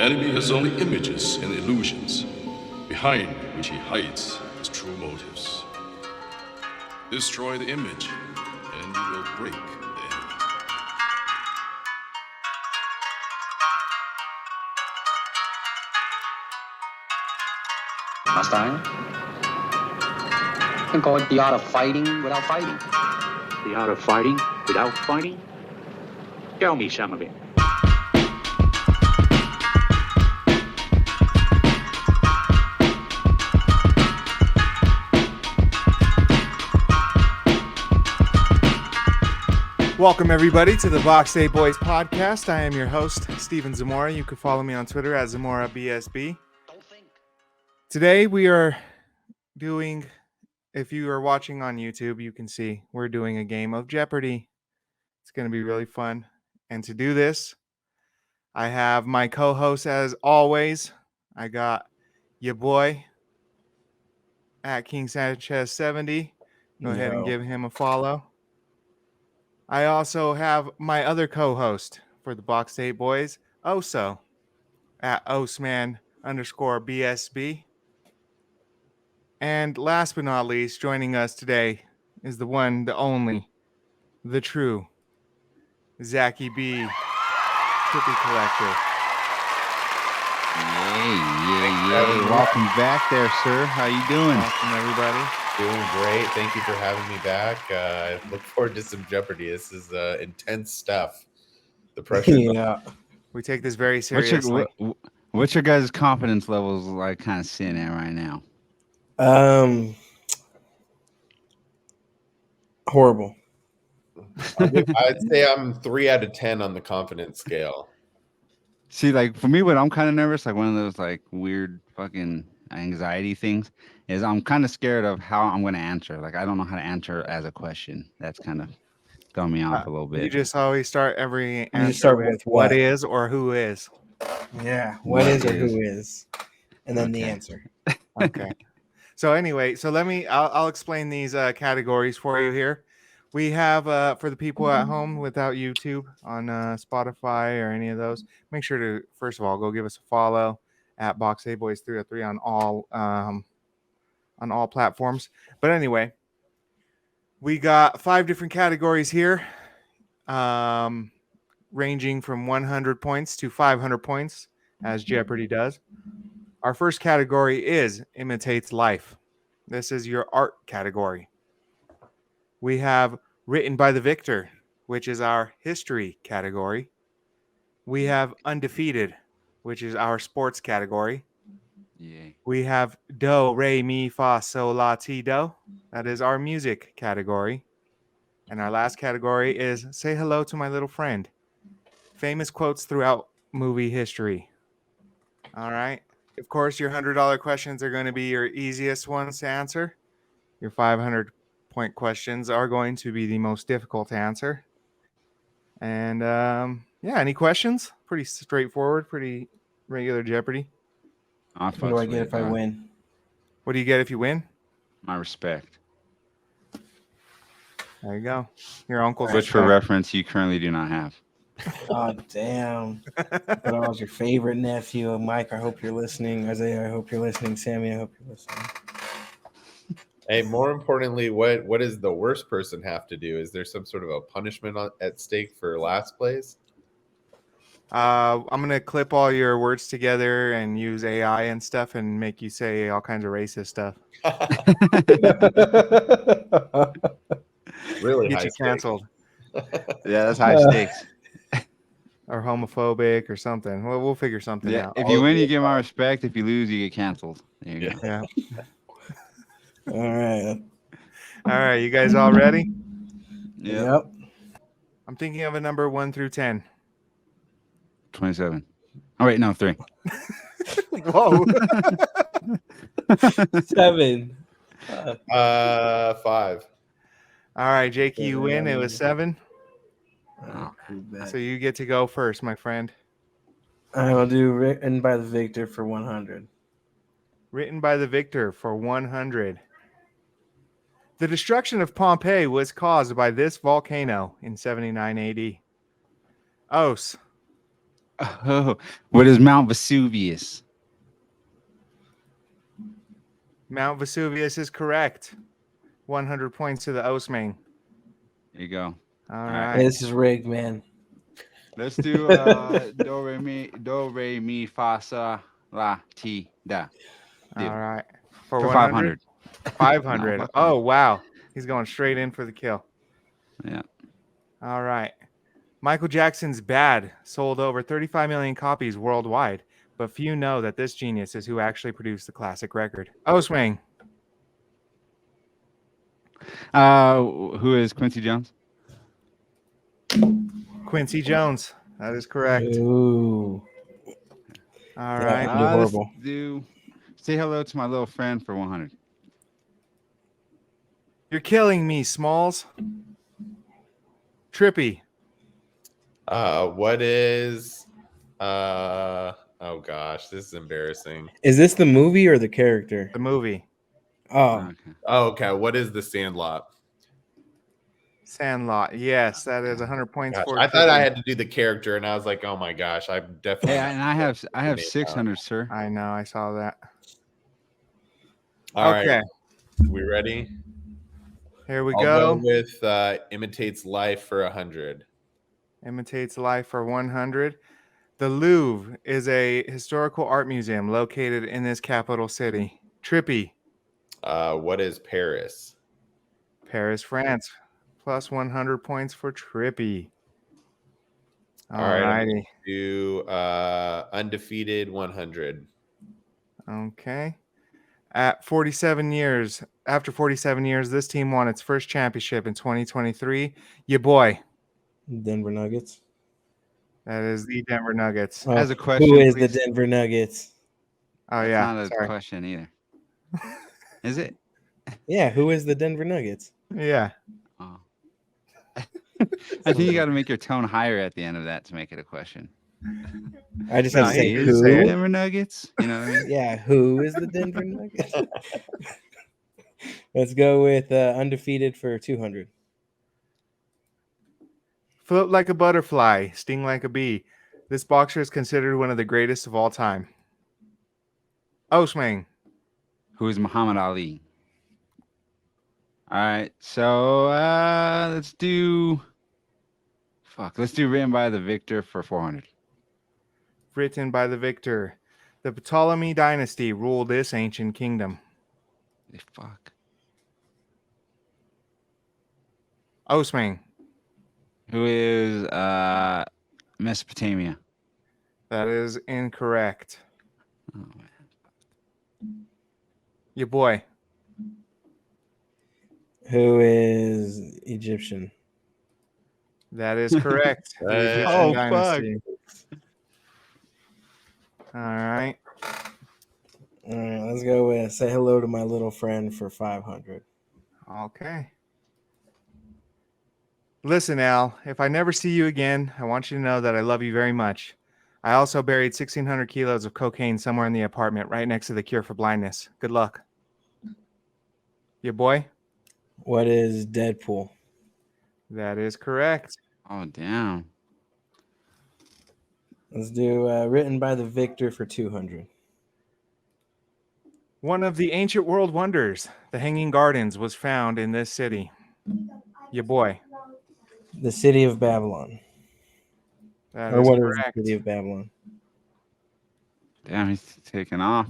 The enemy has only images and illusions, behind which he hides his true motives. Destroy the image, and you will break the enemy. Mustang? You can call it the art of fighting without fighting. The art of fighting without fighting? Tell me some of it. Welcome, everybody, to the Box Day Boys podcast. I am your host, Steven Zamora. You can follow me on Twitter at Zamora BSB. Today, we are doing, if you are watching on YouTube, you can see we're doing a game of Jeopardy. It's going to be really fun. And to do this, I have my co-host, as always. I got your boy at King Sanchez 70. Go ahead and give him a follow. I also have my other co-host for the Box 8 Boys, Oso, at Osman_BSB. And last but not least, joining us today is the one, the only, the true, Zakky B, Trippy Collector. Yay. Welcome back there, sir. How you doing? Welcome, everybody. Doing great. Thank you for having me back. I look forward to some Jeopardy. This is intense stuff. The pressure. Yeah. We take this very seriously. What's your guys' confidence levels like kind of sitting at right now? Horrible. I'd say I'm 3 out of 10 on the confidence scale. See, like for me, what I'm kind of nervous, like one of those like weird fucking anxiety things, is I'm kind of scared of how I'm going to answer. Like I don't know how to answer as a question. That's kind of throwing me off a little bit. You just always start every answer start with what is or who is. Yeah, what is or who is, and then the answer. Okay. So anyway, I'll explain these categories for you here. We have for the people at home without YouTube on Spotify or any of those, make sure to first of all go give us a follow at Box A Boys 303 on all platforms. But anyway, we got 5 different categories here, ranging from 100 points to 500 points, as Jeopardy does. Our first category is imitates life. This is your art category. We have written by the victor, which is our history category. We have undefeated, which is our sports category. Yeah. We have do, re, mi, fa, sol, la, ti, do. That is our music category. And our last category is say hello to my little friend. Famous quotes throughout movie history. All right. Of course, your $100 questions are going to be your easiest ones to answer. Your 500-point questions are going to be the most difficult to answer. And any questions? Pretty straightforward, pretty regular Jeopardy. What do I get if I win? What do you get if you win? My respect. There you go. Your uncle's. Which, for reference, you currently do not have. Oh, damn. But I was your favorite nephew. Mike, I hope you're listening. Isaiah, I hope you're listening. Sammy, I hope you're listening. Hey, more importantly, what does the worst person have to do? Is there some sort of a punishment at stake for last place? I'm going to clip all your words together and use AI and stuff and make you say all kinds of racist stuff. Really Get high you canceled. Yeah, that's high stakes. Or homophobic or something. Well, we'll figure something out. If you win, you get my respect. If you lose, you get canceled. There you go. Yeah. All right. All right. You guys all ready? Yep. I'm thinking of a number 1 through 10. 27. Oh, wait, no, 3. Whoa. 7. 5. All right, Jakey, you win. It was 7. Oh, So you get to go first, my friend. I will do written by the victor for 100. Written by the victor for 100. The destruction of Pompeii was caused by this volcano in 79 AD. Os. Oh, what is Mount Vesuvius? Mount Vesuvius is correct. 100 points to the Osmang. There you go. All right. right. Hey, this is rigged, man. Let's do do re mi fa sa la ti da. All Deal. right. For 100? 500. 500. No, Oh, wow. He's going straight in for the kill. Yeah. All right. Michael Jackson's Bad sold over 35 million copies worldwide, but few know that this genius is who actually produced the classic record. Oswang. Who is Quincy Jones? Quincy Jones. That is correct. Ooh. All Yeah, right. I do horrible. Let's do say hello to my little friend for 100. You're killing me, Smalls. Trippy. What is oh gosh, this is embarrassing. Is this the movie or the character? The movie. Oh, Okay. Oh, okay. What is the Sandlot? Sandlot. Yes, that is 100 points Gosh, for I thought I Trippy. had to do the character, and I was like, oh my gosh, I'm definitely. Yeah, not and gonna I have name 600, sir. I know. I saw that. All right, Okay. we ready? Here we I'll go. go with imitates life for 100. Imitates life for 100. The Louvre is a historical art museum located in this capital city. Trippy. What is Paris? Paris, France. Plus 100 points for Trippy. All right, I'm righty. gonna do undefeated 100. Okay. After 47 years, this team won its first championship in 2023. Your boy. Denver Nuggets. That is the Denver Nuggets. Oh, As a question, who is please. the Denver Nuggets? Oh, That's yeah. not a Sorry. question either. Is it? Yeah, who is the Denver Nuggets? Yeah. Oh. I think you got to make your tone higher at the end of that to make it a question. I just No, have to say he Is just who. say it. Denver Nuggets? You know what I mean? Yeah, who is the Denver Nuggets? Let's go with undefeated for 200. Float like a butterfly, sting like a bee. This boxer is considered one of the greatest of all time. Oswang. Who is Muhammad Ali? All right, so let's do written by the victor for 400. Written by the victor. The Ptolemy dynasty ruled this ancient kingdom. Fuck. Oswang. Who is Mesopotamia? That is incorrect. Oh, man. Your boy. Who is Egyptian? That is correct. The Egyptian Oh, dynasty. All right. All right, let's go with say hello to my little friend for 500. Okay. Listen, Al, if I never see you again, I want you to know that I love you very much. I also buried 1,600 kilos of cocaine somewhere in the apartment right next to the cure for blindness. Good luck. Your boy? What is Deadpool? That is correct. Oh, damn. Let's do written by the victor for 200. One of the ancient world wonders, the Hanging Gardens, was found in this city. Your boy. The city of Babylon. That Or is what is correct. the city of Babylon? Damn, he's taking off.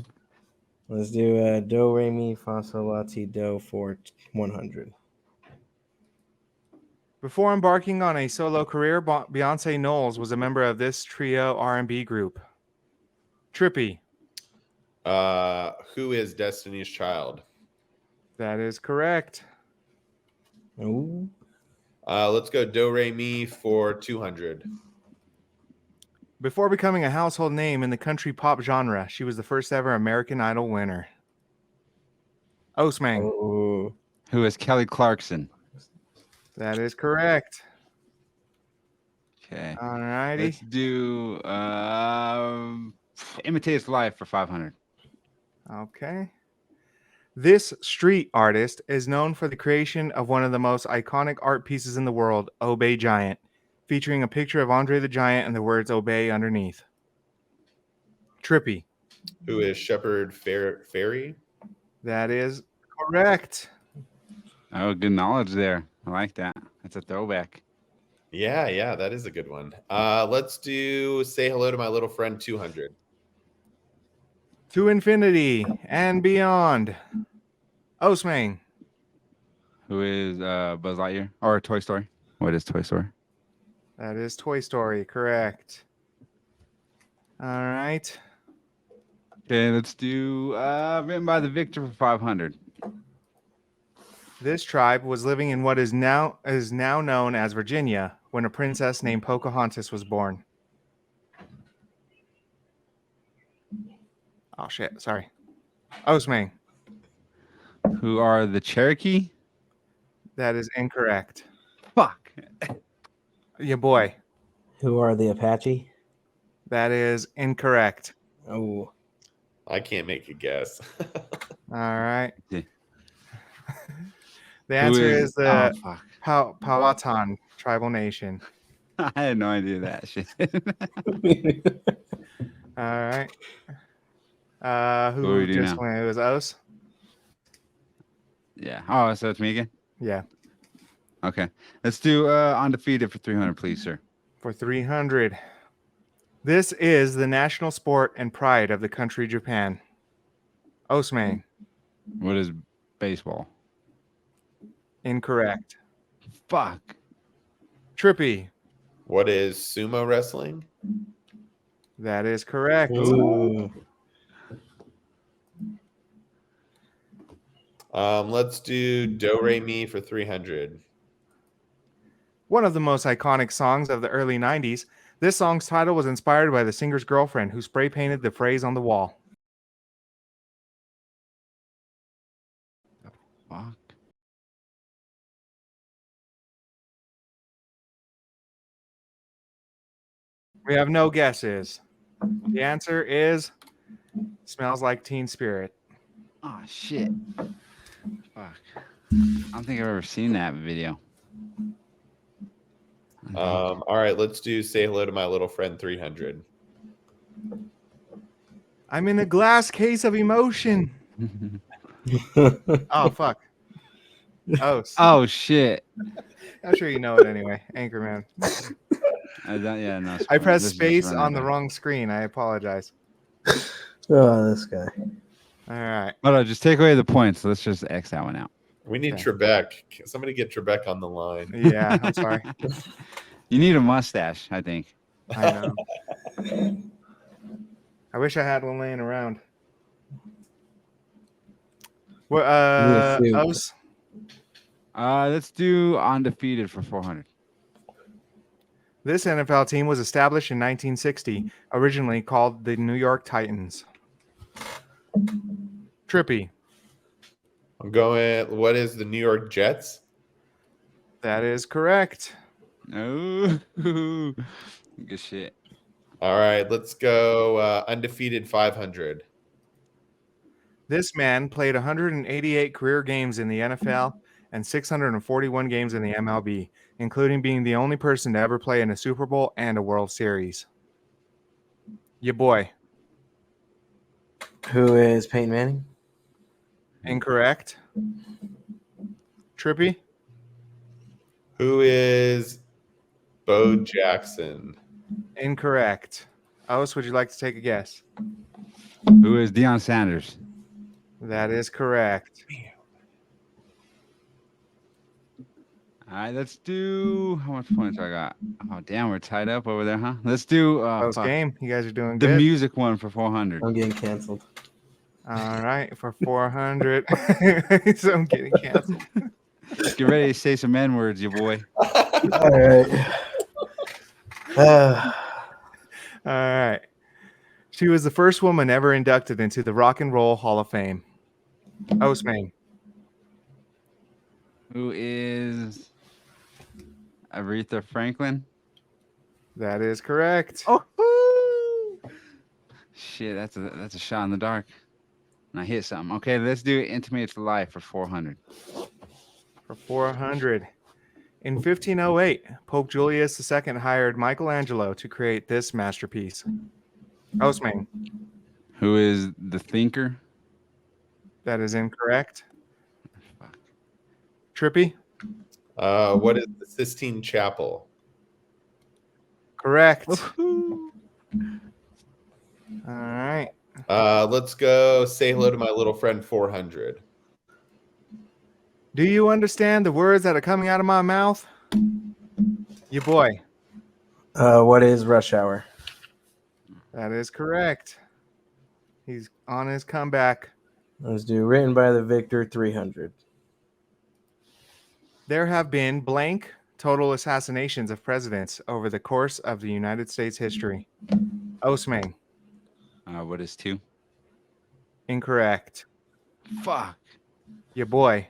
Let's do do re mi fa sol la ti do for 100. Before embarking on a solo career, Beyonce Knowles was a member of this trio R&B group. Trippy. Who is Destiny's Child? That is correct. Ooh. Let's go do re mi for 200. Before becoming a household name in the country pop genre, she was the first ever American Idol winner. Osmang. Oh. Who is Kelly Clarkson? That is correct. Okay. All righty. Let's do Imitates Life for 500. Okay. This street artist is known for the creation of one of the most iconic art pieces in the world, Obey Giant, featuring a picture of Andre the Giant and the words "Obey" underneath. Trippy. Who is Shepherd Fairy? That is correct. Oh, good knowledge there. I like that. That's a throwback. Yeah, that is a good one. Let's do Say Hello to My Little Friend 200. To infinity and beyond. Osmane. Who is Buzz Lightyear or Toy Story? What is Toy Story? That is Toy Story, correct. All right. Okay, let's do written by the victor for 500. This tribe was living in what is now known as Virginia when a princess named Pocahontas was born. Oh shit, sorry. Osmane. Who are the Cherokee? That is incorrect. Fuck. Your boy. Who are the Apache? That is incorrect. Oh, I can't make a guess. All right. Yeah. The answer is the fuck. Powhatan tribal nation. I had no idea that shit. All right. What do Who we do just now? went? It was Os? Yeah. Oh, so it's me again? Yeah. Okay. Let's do undefeated for 300, please, sir. For 300. This is the national sport and pride of the country Japan. Osmane. What is baseball? Incorrect. Fuck. Trippy. What is sumo wrestling? That is correct. ooh. Let's do Do Re Mi for 300. One of the most iconic songs of the early 90s, this song's title was inspired by the singer's girlfriend who spray painted the phrase on the wall. Fuck. We have no guesses. The answer is Smells Like Teen Spirit. Oh, shit. Fuck. I don't think I've ever seen that video. All right, let's do Say Hello to My Little Friend 300. I'm in a glass case of emotion. Oh, fuck. Oh, shit. I'm sure you know it anyway. Anchorman. Yeah, no. I pressed let's just space run on that the back. wrong screen. I apologize. Oh, this guy. All right. Hold on, just take away the points. Let's just X that one out. We need Okay. Trebek. Can somebody get Trebek on the line? Yeah, I'm sorry. You need a mustache, I think. I know. I wish I had one laying around. Well, Os? Let's do undefeated for 400. This NFL team was established in 1960, originally called the New York Titans. Trippy. I'm going. What is the New York Jets? That is correct. Oh, good shit. All right, let's go undefeated 500. This man played 188 career games in the NFL and 641 games in the MLB, including being the only person to ever play in a Super Bowl and a World Series. Your boy. Who is Peyton Manning? Incorrect. Trippy. Who is Bo Jackson? Incorrect. Os, would you like to take a guess? Who is Deion Sanders? That is correct. All right, let's do. How much points I got? Oh, damn, we're tied up over there, huh? Let's do Close game. You guys are doing the good. music one for 400. I'm getting canceled. All right, for 400. So I'm getting canceled. Get ready to say some N words, you boy. All right. All right. She was the first woman ever inducted into the Rock and Roll Hall of Fame. Osmane. Who is Aretha Franklin? That is correct. Oh, shit, that's a shot in the dark. And I hit something. Okay, let's do Intimate Life for 400. For 400. In 1508, Pope Julius II hired Michelangelo to create this masterpiece. Osman, Who is the thinker? that is incorrect. Fuck. Trippy, What is the Sistine Chapel? correct. Woohoo. All right. Let's go say hello to my little friend 400. Do you understand the words that are coming out of my mouth? Your boy. What is rush hour? That is correct. He's on his comeback. Let's do written by the victor 300. There have been blank total assassinations of presidents over the course of the United States history. Osman, What is 2? incorrect. Fuck. Your boy,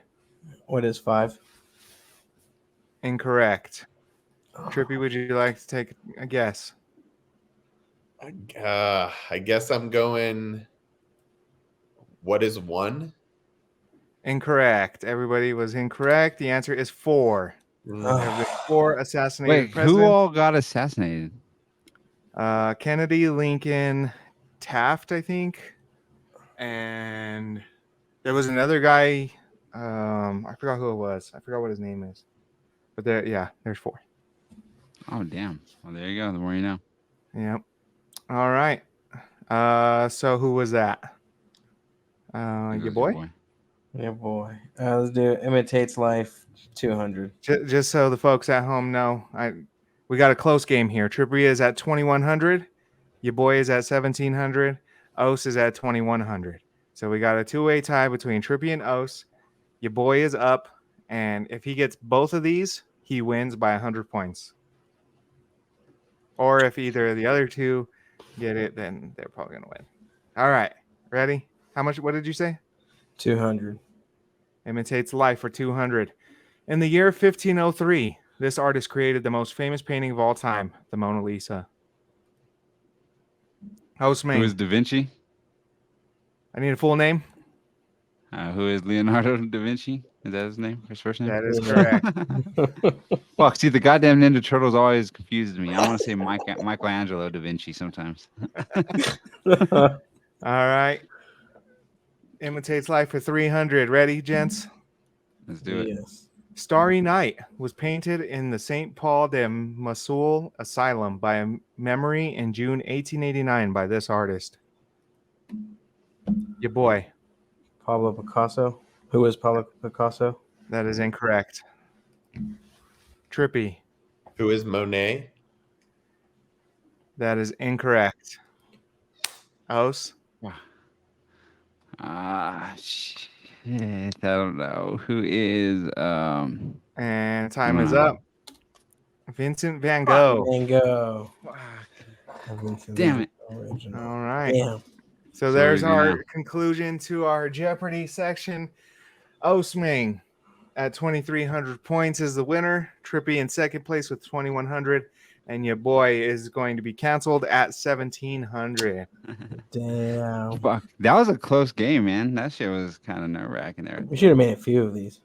What is 5? incorrect. Trippy, would you like to take a guess? I guess I'm going. What is 1? Incorrect. Everybody was incorrect. The answer is 4. There have been 4 assassinated Wait, presidents. who all got assassinated? Kennedy, Lincoln, Taft, I think, and there was another guy. I forgot who it was. I forgot what his name is. But there's 4. Oh, damn. Well, there you go. The more you know. Yep. All right. So who was that? Your boy? Yeah, boy. Let's do imitates life 200. Just so the folks at home know, we got a close game here. Trippy is at 2100. Your boy is at 1700. Os is at 2100. So we got a 2-way tie between Trippy and Os. Your boy is up, and if he gets both of these, he wins by 100 points. Or if either of the other two get it, then they're probably gonna win. All right, ready? How much? What did you say? 200. Imitates life for 200. In the year 1503, this artist created the most famous painting of all time, the Mona Lisa. Hostmate. Who is Da Vinci? I need a full name. Who is Leonardo da Vinci? Is that his name? His first name? That is correct. Fuck, see, the goddamn Ninja Turtles always confuses me. I want to say Michelangelo da Vinci sometimes. All right. Imitates life for 300. Ready, gents? Let's do it. Yes. Starry Night was painted in the St. Paul de Mosul Asylum by memory in June 1889 by this artist. Your boy. Pablo Picasso. Who is Pablo Picasso? That is incorrect. Trippy. Who is Monet? That is incorrect. Os. Shit. I don't know. Who is And time is up. Vincent Van Gogh. Van Gogh. Damn it. Original. All right. Damn. So there's easy our now. conclusion to our Jeopardy section. Osming at 2,300 points is the winner. Trippy in second place with 2,100. And your boy is going to be canceled at 1,700. Damn. Fuck. That was a close game, man. That shit was kind of nerve-wracking there. We should have made a few of these.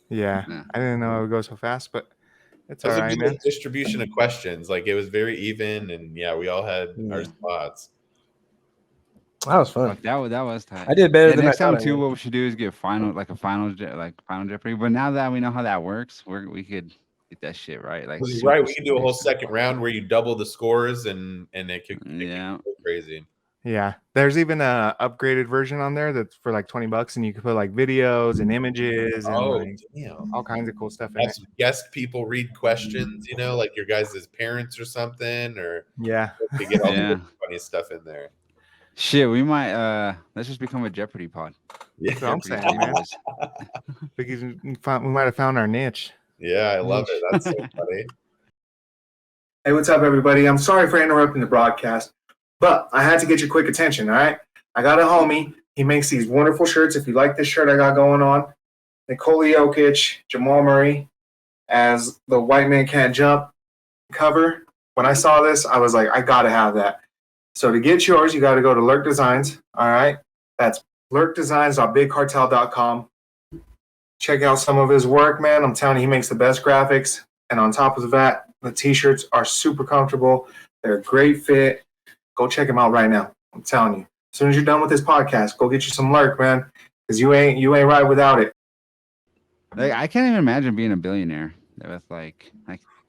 Yeah. Yeah. I didn't know it would go so fast, but it's That all was a right, good man. distribution of questions. Like it was very even, and yeah, we all had our spots. That was fun. Fuck, that was tight. I did better than next I thought time I too. would. What we should do is get final Jeopardy. But now that we know how that works, we could get that shit right. Like Right, we can do a whole second round where you double the scores, and it could Yeah. go crazy. Yeah. There's even a upgraded version on there that's for like $20, and you can put like videos and images and like damn. all kinds of cool stuff in it. Have guest people read questions, like your guys' parents or something, or Yeah. to get all Yeah. the funny stuff in there. Shit, we might let's just become a Jeopardy pod. Yeah, That's what I'm saying, man. We might have found our niche. yeah, I love it. That's so funny. Hey, what's up, everybody? I'm sorry for interrupting the broadcast, but I had to get your quick attention, all right? I got a homie. He makes these wonderful shirts. If you like this shirt I got going on, Nikola Jokic, Jamal Murray, as the White Man Can't Jump cover. When I saw this, I was like, I got to have that. So to get yours, you got to go to Lurk Designs, all right? That's lurkdesigns.bigcartel.com. Check out some of his work, man. I'm telling you, he makes the best graphics. And on top of that, the t-shirts are super comfortable. They're a great fit. Go check him out right now. I'm telling you. As soon as you're done with this podcast, go get you some lurk, man. Because you ain't right without it. Like, I can't even imagine being a billionaire with like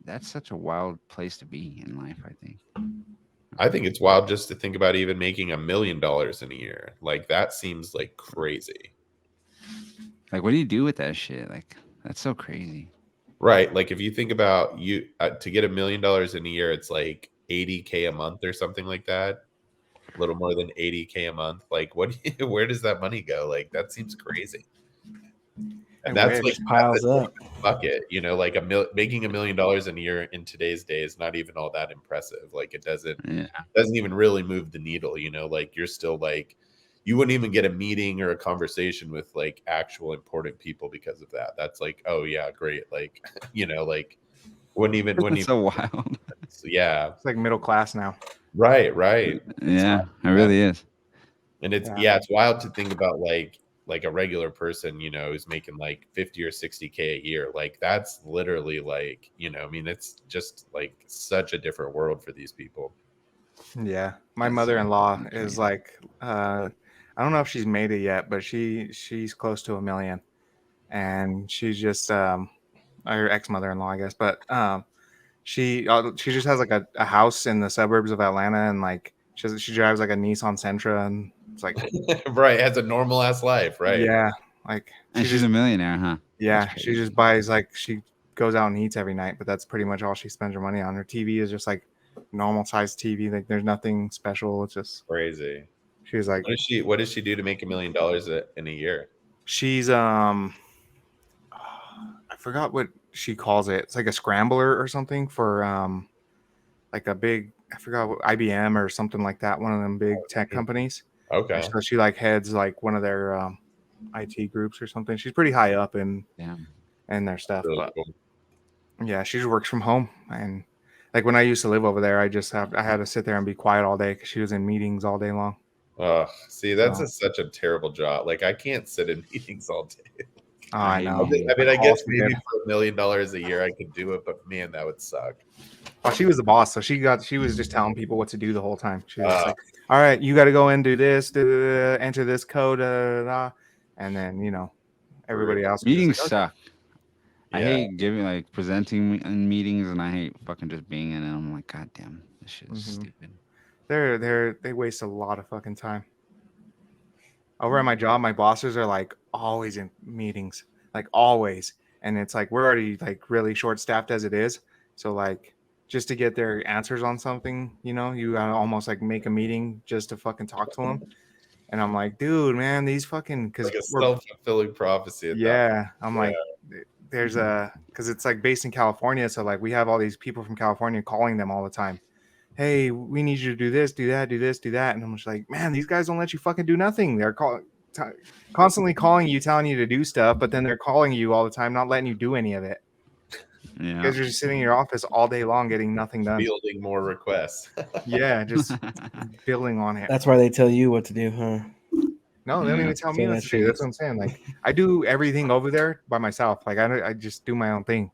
that's such a wild place to be in life, I think. I think it's wild just to think about even making $1 million in a year. Like, that seems like crazy. Like, what do you do with that shit? Like, that's so crazy. Right. Like, if you think about you to get $1 million in a year, it's like $80K a month or something like that. A little more than $80K a month. Like, where does that money go? Like, that seems crazy. And that's like piles up. Bucket, you know, like making $1 million in a year in today's day is not even all that impressive. Like, it doesn't even really move the needle, you know, like you're still like, you wouldn't even get a meeting or a conversation with like actual important people because of that. That's like, oh yeah, great. Like, you know, like wouldn't even so wild. Yeah. It's like middle class now. Right. Yeah, it really is. And it's it's wild to think about like a regular person, you know, who's making like 50 or 60K a year. Like, that's literally like, you know, I mean, it's just like such a different world for these people. Yeah. My mother-in-law is like, I don't know if she's made it yet, but she's close to $1 million. And she's just, her ex-mother-in-law, I guess. But she just has like a house in the suburbs of Atlanta, and like she drives like a Nissan Sentra, and it's like right, has a normal ass life, right? Yeah, like and she's a millionaire, huh? Yeah, she just buys like she goes out and eats every night, but that's pretty much all she spends her money on. Her TV is just like normal sized TV. Like, there's nothing special. It's just crazy. She's like, what does she do to make $1 million in a year? She's I forgot what she calls it. It's like a scrambler or something for like a big, I forgot what, IBM or something like that, one of them big tech companies. Okay. So she like heads like one of their IT groups or something. She's pretty high up in their stuff. Really but cool. Yeah, she just works from home. And like when I used to live over there, I had to sit there and be quiet all day because she was in meetings all day long. Oh, see, that's such a terrible job. Like, I can't sit in meetings all day. Oh, I know. I mean, I guess maybe for $1 million a year I could do it, but man, that would suck. Well, she was the boss, so she was just telling people what to do the whole time. She was like, "All right, you got to go and do this, enter this code, and then you know, everybody else." Meetings like, suck. I hate presenting in meetings, and I hate fucking just being in it. I'm like, God damn, this shit is stupid. They waste a lot of fucking time. Over at my job, my bosses are like always in meetings, like always, and it's like we're already like really short staffed as it is, so like just to get their answers on something, you know, you gotta almost like make a meeting just to fucking talk to them. And I'm like, dude, man, these fucking because like a self-fulfilling prophecy. I'm like, there's because it's like based in California, so like we have all these people from California calling them all the time. Hey, we need you to do this, do that, do this, do that. And I'm just like, man, these guys don't let you fucking do nothing. They're constantly calling you, telling you to do stuff, but then they're calling you all the time, not letting you do any of it. Yeah. You guys are just sitting in your office all day long getting nothing done. Fielding more requests. Yeah, just building on it. That's why they tell you what to do, huh? No, they don't even tell me what to do. That's what I'm saying. Like, I do everything over there by myself. Like, I just do my own thing.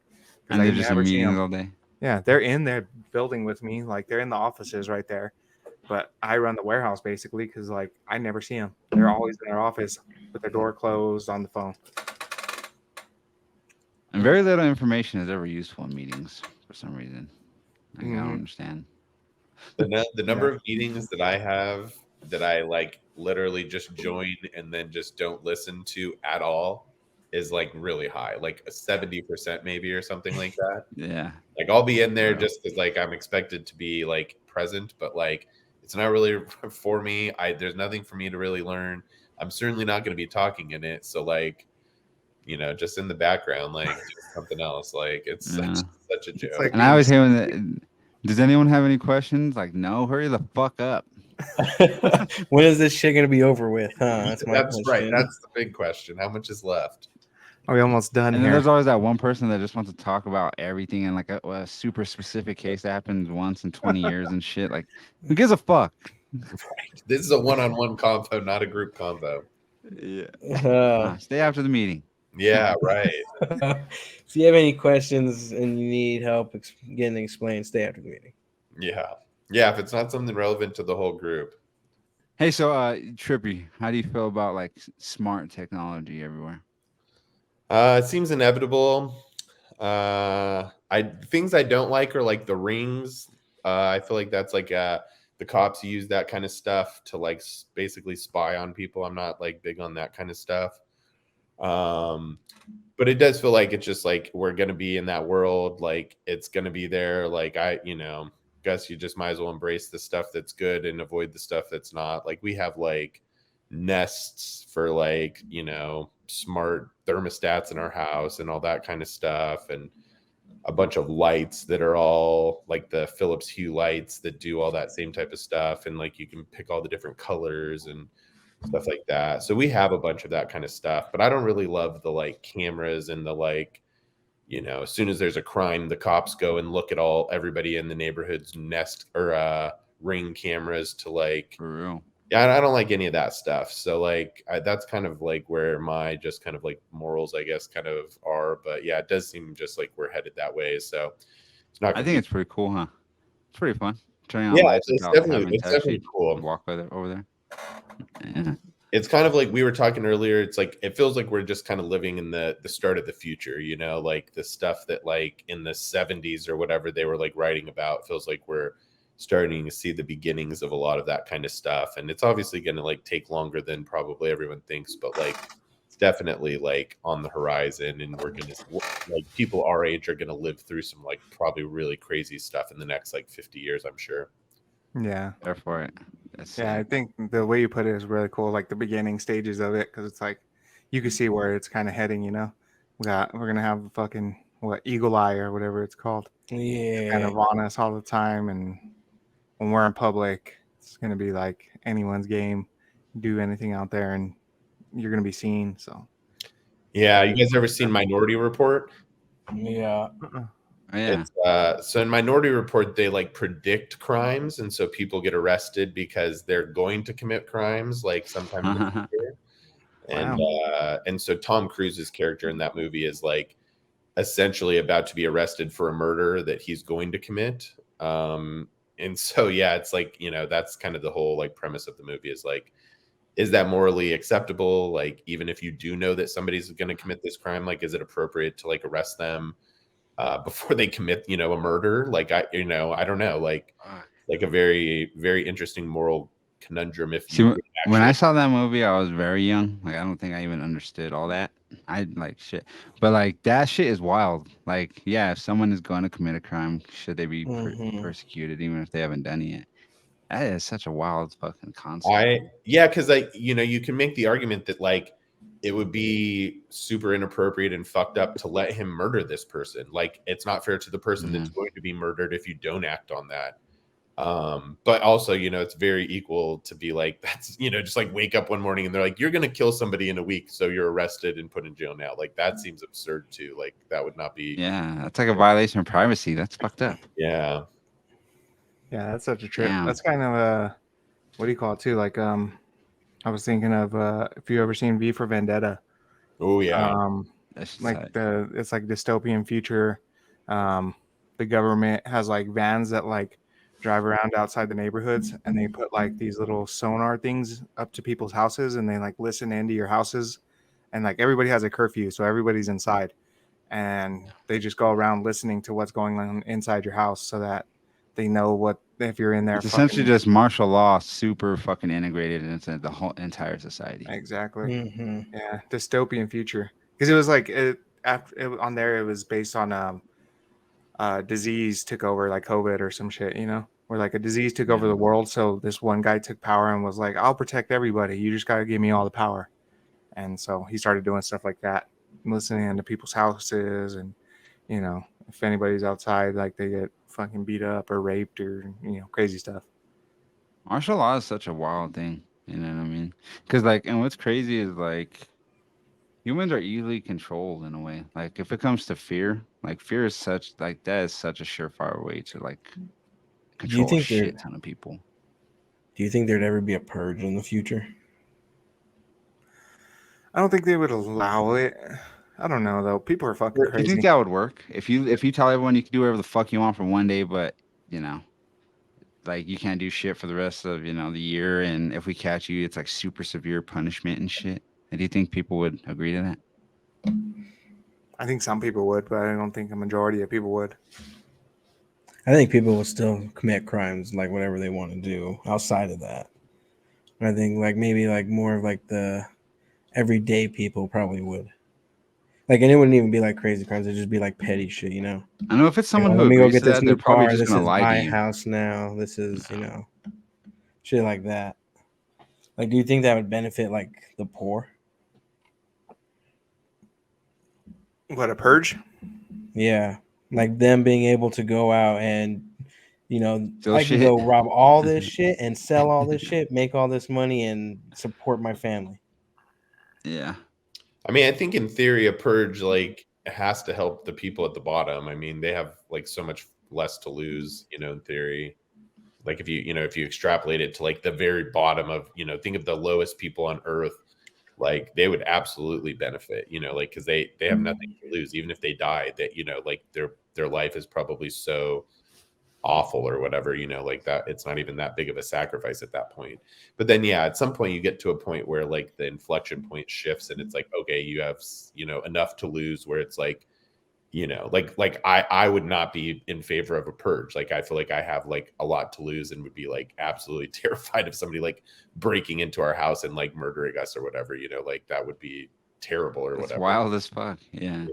And they're just in meetings all day. Yeah, they're in their building with me. Like, they're in the offices right there. But I run the warehouse basically because, like, I never see them. They're always in their office with their door closed on the phone. And very little information is ever useful in meetings for some reason. Like, I don't understand. The number of meetings that I have that I like literally just join and then just don't listen to at all is like really high, like a 70% maybe or something like that. Yeah. Like, I'll be in there just because like I'm expected to be like present, but like it's not really for me. There's nothing for me to really learn. I'm certainly not going to be talking in it. So like, you know, just in the background, like something else. Like, it's such a joke. Like, and I always hear does anyone have any questions? Like, no, hurry the fuck up. When is this shit gonna be over with? Huh? That's right. That's the big question. How much is left? Are we almost done and here? There's always that one person that just wants to talk about everything and like a super specific case that happened once in 20 years and shit. Like, who gives a fuck? Right. This is a one-on-one convo, not a group convo. Yeah. Stay after the meeting. Yeah, right. If you have any questions and you need help getting explained, stay after the meeting. Yeah. Yeah, if it's not something relevant to the whole group. Hey, so Trippy, how do you feel about like smart technology everywhere? It seems inevitable. I things I don't like are like the rings. I feel like that's like the cops use that kind of stuff to like basically spy on people. I'm not like big on that kind of stuff. But it does feel like it's just like we're gonna be in that world, like it's gonna be there. Like guess you just might as well embrace the stuff that's good and avoid the stuff that's not. Like we have like nests for like, smart thermostats in our house and all that kind of stuff, and a bunch of lights that are all like the Philips Hue lights that do all that same type of stuff, and like you can pick all the different colors and stuff like that. So we have a bunch of that kind of stuff, but I don't really love the like cameras and the like, as soon as there's a crime, the cops go and look at everybody in the neighborhood's nest or ring cameras to like, For real. yeah, I don't like any of that stuff. So like that's kind of like where my just kind of like morals, I guess, kind of are. But yeah, it does seem just like we're headed that way. So it's not. I think it's pretty cool, huh? It's pretty fun turning on Yeah, lights it's without having to definitely actually cool. walk over there. Yeah. It's kind of like we were talking earlier. It's like it feels like we're just kind of living in the start of the future. Like the stuff that like in the 70s or whatever they were like writing about. Feels like we're starting to see the beginnings of a lot of that kind of stuff, and it's obviously going to like take longer than probably everyone thinks, but like it's definitely like on the horizon, and we're going to like people our age are going to live through some like probably really crazy stuff in the next like 50 years, I'm sure. Yeah. There for it. Yeah, I think the way you put it is really cool, like the beginning stages of it, because it's like you can see where it's kind of heading. We're gonna have fucking eagle eye or whatever it's called, Yeah. kind of on us all the time, and when we're in public, it's gonna be like anyone's game. Do anything out there, and you're gonna be seen. So Yeah, you guys ever seen Minority Report? Yeah. Yeah. So in Minority Report, they like predict crimes, and so people get arrested because they're going to commit crimes, like sometime in the future. And so Tom Cruise's character in that movie is like essentially about to be arrested for a murder that he's going to commit. And so yeah, it's like that's kind of the whole like premise of the movie is like, is that morally acceptable? Like even if you do know that somebody's going to commit this crime, like is it appropriate to like arrest them before they commit, a murder? Like I don't know, like a very, very interesting moral conundrum. When I saw that movie, I was very young. Like I don't think I even understood all that. I like shit, but like that shit is wild. Like yeah, if someone is going to commit a crime, should they be persecuted even if they haven't done it yet? That is such a wild fucking concept. Because like you can make the argument that like it would be super inappropriate and fucked up to let him murder this person. Like it's not fair to the person that's going to be murdered if you don't act on that. But also, it's very equal to be like, that's, just like wake up one morning and they're like, you're going to kill somebody in a week, so you're arrested and put in jail now. Like that seems absurd too. Like that would not be. Yeah, that's like a violation of privacy. That's fucked up. Yeah. Yeah, that's such a trip. Damn. That's kind of what do you call it too? Like I was thinking of if you ever seen V for Vendetta. Oh yeah. It's like dystopian future. The government has like vans that like drive around outside the neighborhoods, and they put like these little sonar things up to people's houses, and they like listen into your houses, and like everybody has a curfew, so everybody's inside, and they just go around listening to what's going on inside your house, so that they know what if you're in there. It's essentially just martial law, super fucking integrated into the whole entire society. Exactly. Yeah, dystopian future. Because it was like on there, it was based on disease took over, like COVID or some shit, where like a disease took over the world. So this one guy took power and was like, I'll protect everybody. You just got to give me all the power. And so he started doing stuff like that, listening into people's houses, and if anybody's outside, like they get fucking beat up or raped or crazy stuff. Martial law is such a wild thing, you know what I mean? Because like, and what's crazy is like humans are easily controlled in a way. Like if it comes to fear, like fear is such like that is such a surefire way to like control a shit ton of people. Do you think there'd ever be a purge in the future? I don't think they would allow it. I don't know though. People are fucking Do you crazy. think that would work? If you tell everyone you can do whatever the fuck you want for one day, but you know, like you can't do shit for the rest of the year, and if we catch you, it's like super severe punishment and shit. And do you think people would agree to that? I think some people would, but I don't think a majority of people would. I think people will still commit crimes, like whatever they want to do outside of that. I think like maybe like more of like the everyday people probably would. Like, and it wouldn't even be like crazy crimes. It'd just be like petty shit, you know? I know if it's someone You know, who let me go agrees get to this that, new they're probably car. just This gonna is lie to my you. house now. This is, shit like that. Like, do you think that would benefit like the poor? What, a purge? Yeah. Like them being able to go out and, Still I can shit. go rob all this shit and sell all this shit, make all this money and support my family. Yeah. I mean, I think in theory, a purge like has to help the people at the bottom. I mean, they have like so much less to lose, in theory. Like if you extrapolate it to like the very bottom of, think of the lowest people on earth, like they would absolutely benefit, like because they have nothing to lose, even if they die. That like their life is probably so awful or whatever, like that it's not even that big of a sacrifice at that point. But then at some point you get to a point where like the inflection point shifts and it's like, okay, you have enough to lose where it's like, like I would not be in favor of a purge. Like I feel like I have like a lot to lose and would be like absolutely terrified of somebody like breaking into our house and like murdering us or whatever, like that would be terrible or It's whatever. wild as fuck. Yeah.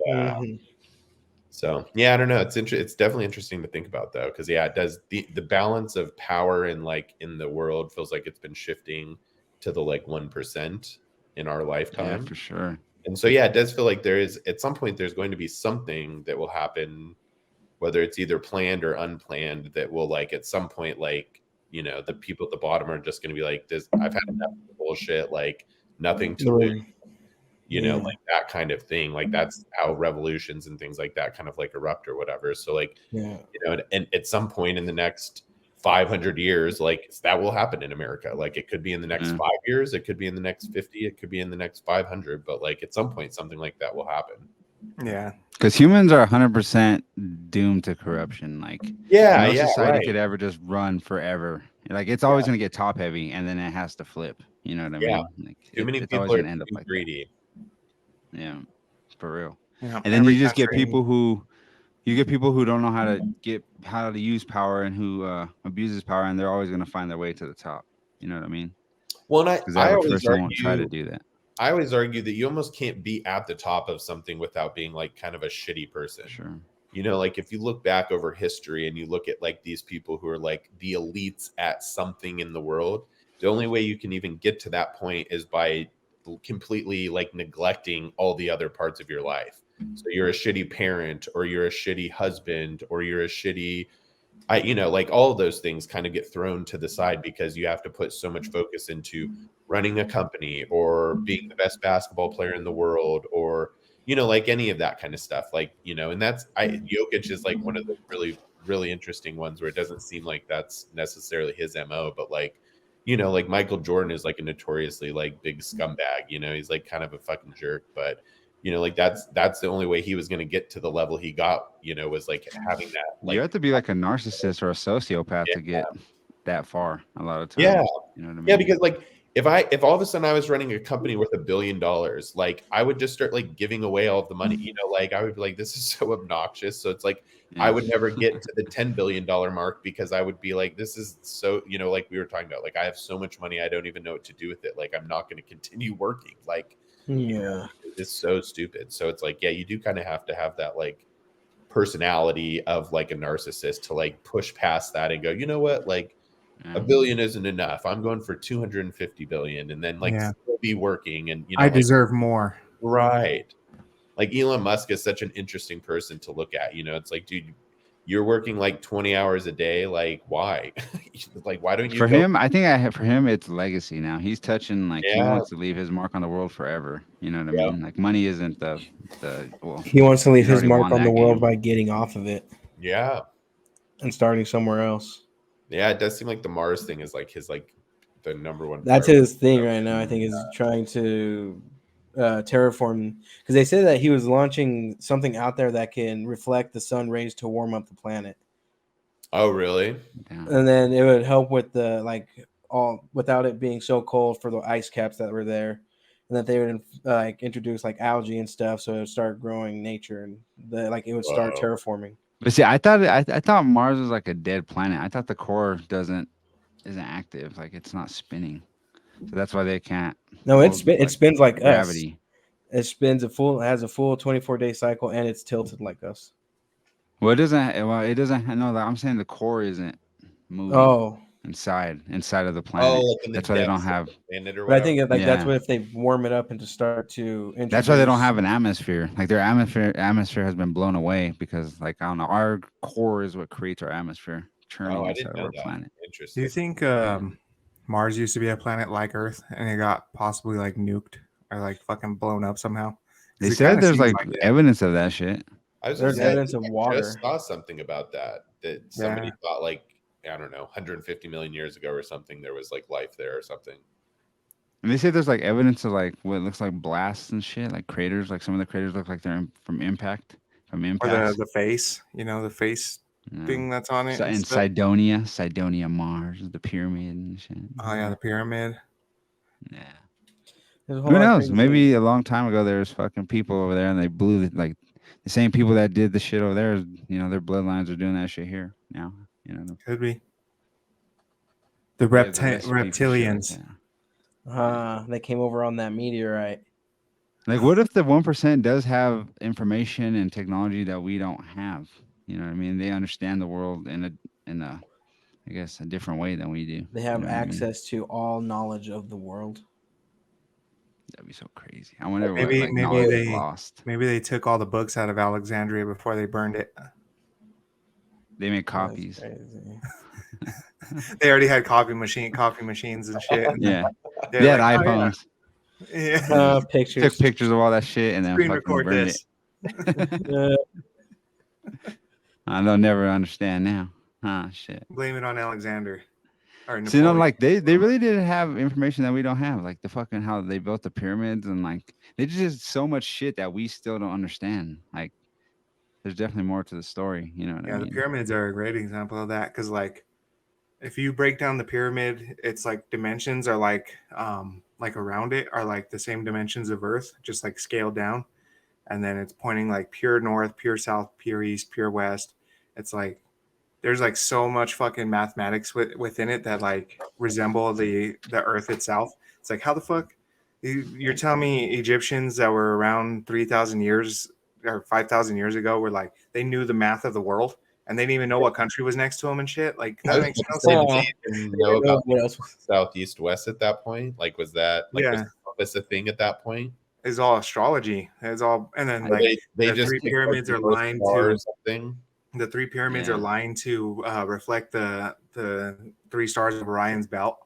So I don't know. It's definitely interesting to think about though, because it does the balance of power in like in the world feels like it's been shifting to the like 1% in our lifetime. Yeah, for sure. And so it does feel like there is at some point there's going to be something that will happen, whether it's either planned or unplanned, that will like at some point like the people at the bottom are just going to be like, this I've had enough bullshit, like nothing to lose. Like that kind of thing. Like that's how revolutions and things like that kind of like erupt or whatever. So like, and at some point in the next 500 years, like that will happen in America. Like it could be in the next 5 years, it could be in the next 50, it could be in the next 500, but like at some point something like that will happen. Yeah. Because humans are 100% doomed to corruption. Like no society could ever just run forever. Like it's always going to get top heavy and then it has to flip. You know what I mean? Like, too many people are end up like greedy. Yeah, for real. Yeah, and then you just get people who don't know how to use power and who abuses power, and they're always going to find their way to the top. You know what I mean? Well, and I always argue, won't try to do that. I always argue that you almost can't be at the top of something without being like kind of a shitty person. Sure. Like if you look back over history and you look at like these people who are like the elites at something in the world, the only way you can even get to that point is by completely like neglecting all the other parts of your life. So you're a shitty parent, or you're a shitty husband, or you're a shitty like all of those things kind of get thrown to the side because you have to put so much focus into running a company or being the best basketball player in the world, or like any of that kind of stuff, like and that's Jokic is like one of the really, really interesting ones where it doesn't seem like that's necessarily his MO, but like like Michael Jordan is like a notoriously like big scumbag, he's like kind of a fucking jerk, but like that's the only way he was going to get to the level he got, was like having that. Like, you have to be like a narcissist or a sociopath to get that far a lot of times. Yeah. You know what I mean? Yeah, because like if all of a sudden I was running a company with $1 billion, like I would just start like giving away all of the money, like I would be like, this is so obnoxious. So it's like, I would never get to the $10 billion mark because I would be like, this is so, like we were talking about, like I have so much money, I don't even know what to do with it. Like I'm not going to continue working. Like, it's so stupid. So it's like, you do kind of have to have that like personality of like a narcissist to like push past that and go, you know what, like $1 billion isn't enough. I'm going for 250 billion, and then like still be working, and I deserve more. Right. Like Elon Musk is such an interesting person to look at. It's like, dude, you're working like 20 hours a day. Like, why? Like, why don't you? For him, I think for him, it's legacy now. He's touching like he wants to leave his mark on the world forever. You know what I mean? Like, money isn't the he wants to leave his mark on the world by getting off of it. Yeah. And starting somewhere else. Yeah, it does seem like the Mars thing is like his like the number one. That's his thing right now. I think is trying to terraform, because they said that he was launching something out there that can reflect the sun rays to warm up the planet, Oh, really? Damn. and then it would help with the all without it being so cold for the ice caps that were there, and that they would introduce like algae and stuff, so it would start growing nature and it would start Whoa. terraforming. But see, I thought Mars was like a dead planet. I thought the core isn't active, like it's not spinning, so that's why they can't. No, it hold, like, spins like us. gravity. It spins it has a full 24-day cycle, and it's tilted like us. Well, it doesn't. Well, it doesn't. No, I'm saying the core isn't moving Oh, inside of the planet. Oh, like in the That's why they don't depths have. of the planet or but I whatever. think that's Yeah. what if they warm it up and to start to introduce. That's why they don't have an atmosphere. Like their atmosphere has been blown away because, like, I don't know, our core is what creates our atmosphere, churning Oh, I inside didn't of know our that. planet. Do Interesting. you think Mars used to be a planet like Earth and it got possibly like nuked or like fucking blown up somehow? 'Cause They it said kinda there's seems like it. evidence of that shit. I was There's gonna say, evidence of I water. just saw something about that somebody Yeah. thought, like, I don't know, 150 million years ago or something, there was like life there or something. And they say there's like evidence of like what looks like blasts and shit, like craters. Like some of the craters look like they're from impact, from Or impacts. the face, the face Yeah. thing that's on it. and In stuff. Cydonia, Mars, the pyramid and shit. Oh yeah, the pyramid. Yeah. There's a whole Who lot of knows? crazy Maybe things. a long time ago there was fucking people over there and they blew it. Like the same people that did the shit over there. Their bloodlines are doing that shit here now. Could be. The Yeah, the recipe for shit like reptilians. that. They came over on that meteorite. Like, what if the 1% does have information and technology that we don't have? You know what I mean? They understand the world in a I guess a different way than we do. They have You know what I mean? access to all knowledge of the world. That'd be so crazy. I wonder Maybe- what like maybe knowledge is they- lost. Maybe they took all the books out of Alexandria before they burned it. They make That's copies. crazy. They already had coffee machines and shit. And Yeah, they're they had like, "Oh, iPhones. yeah. Pictures. Took pictures of all that shit and then Screen fucking record burned this. it. They'll never understand now. Shit. Blame it on Alexander. Or So, Napoleon. like they really did have information that we don't have, like the fucking how they built the pyramids and like they just so much shit that we still don't understand. Like, there's definitely more to the story. You know what I Yeah, mean? the pyramids are a great example of that because, like, if you break down the pyramid, it's like dimensions are like around it are like the same dimensions of Earth, just like scaled down, and then it's pointing like pure north, pure south, pure east, pure west. It's like there's like so much fucking mathematics within it that like resemble the Earth itself. It's like, how the fuck you're telling me Egyptians that were around 3,000 years or 5,000 years ago were like they knew the math of the world and they didn't even know what country was next to them and shit. Like I that was makes no gonna sense. say, did they even know about What else? southeast west at that point? Like, was that like Yeah. was compass a thing at that point? It's all astrology. It's all, and then Or like they the just three picked, like, pyramids the are North lined Star or to something. the three pyramids Yeah. are lined to reflect the three stars of Orion's belt.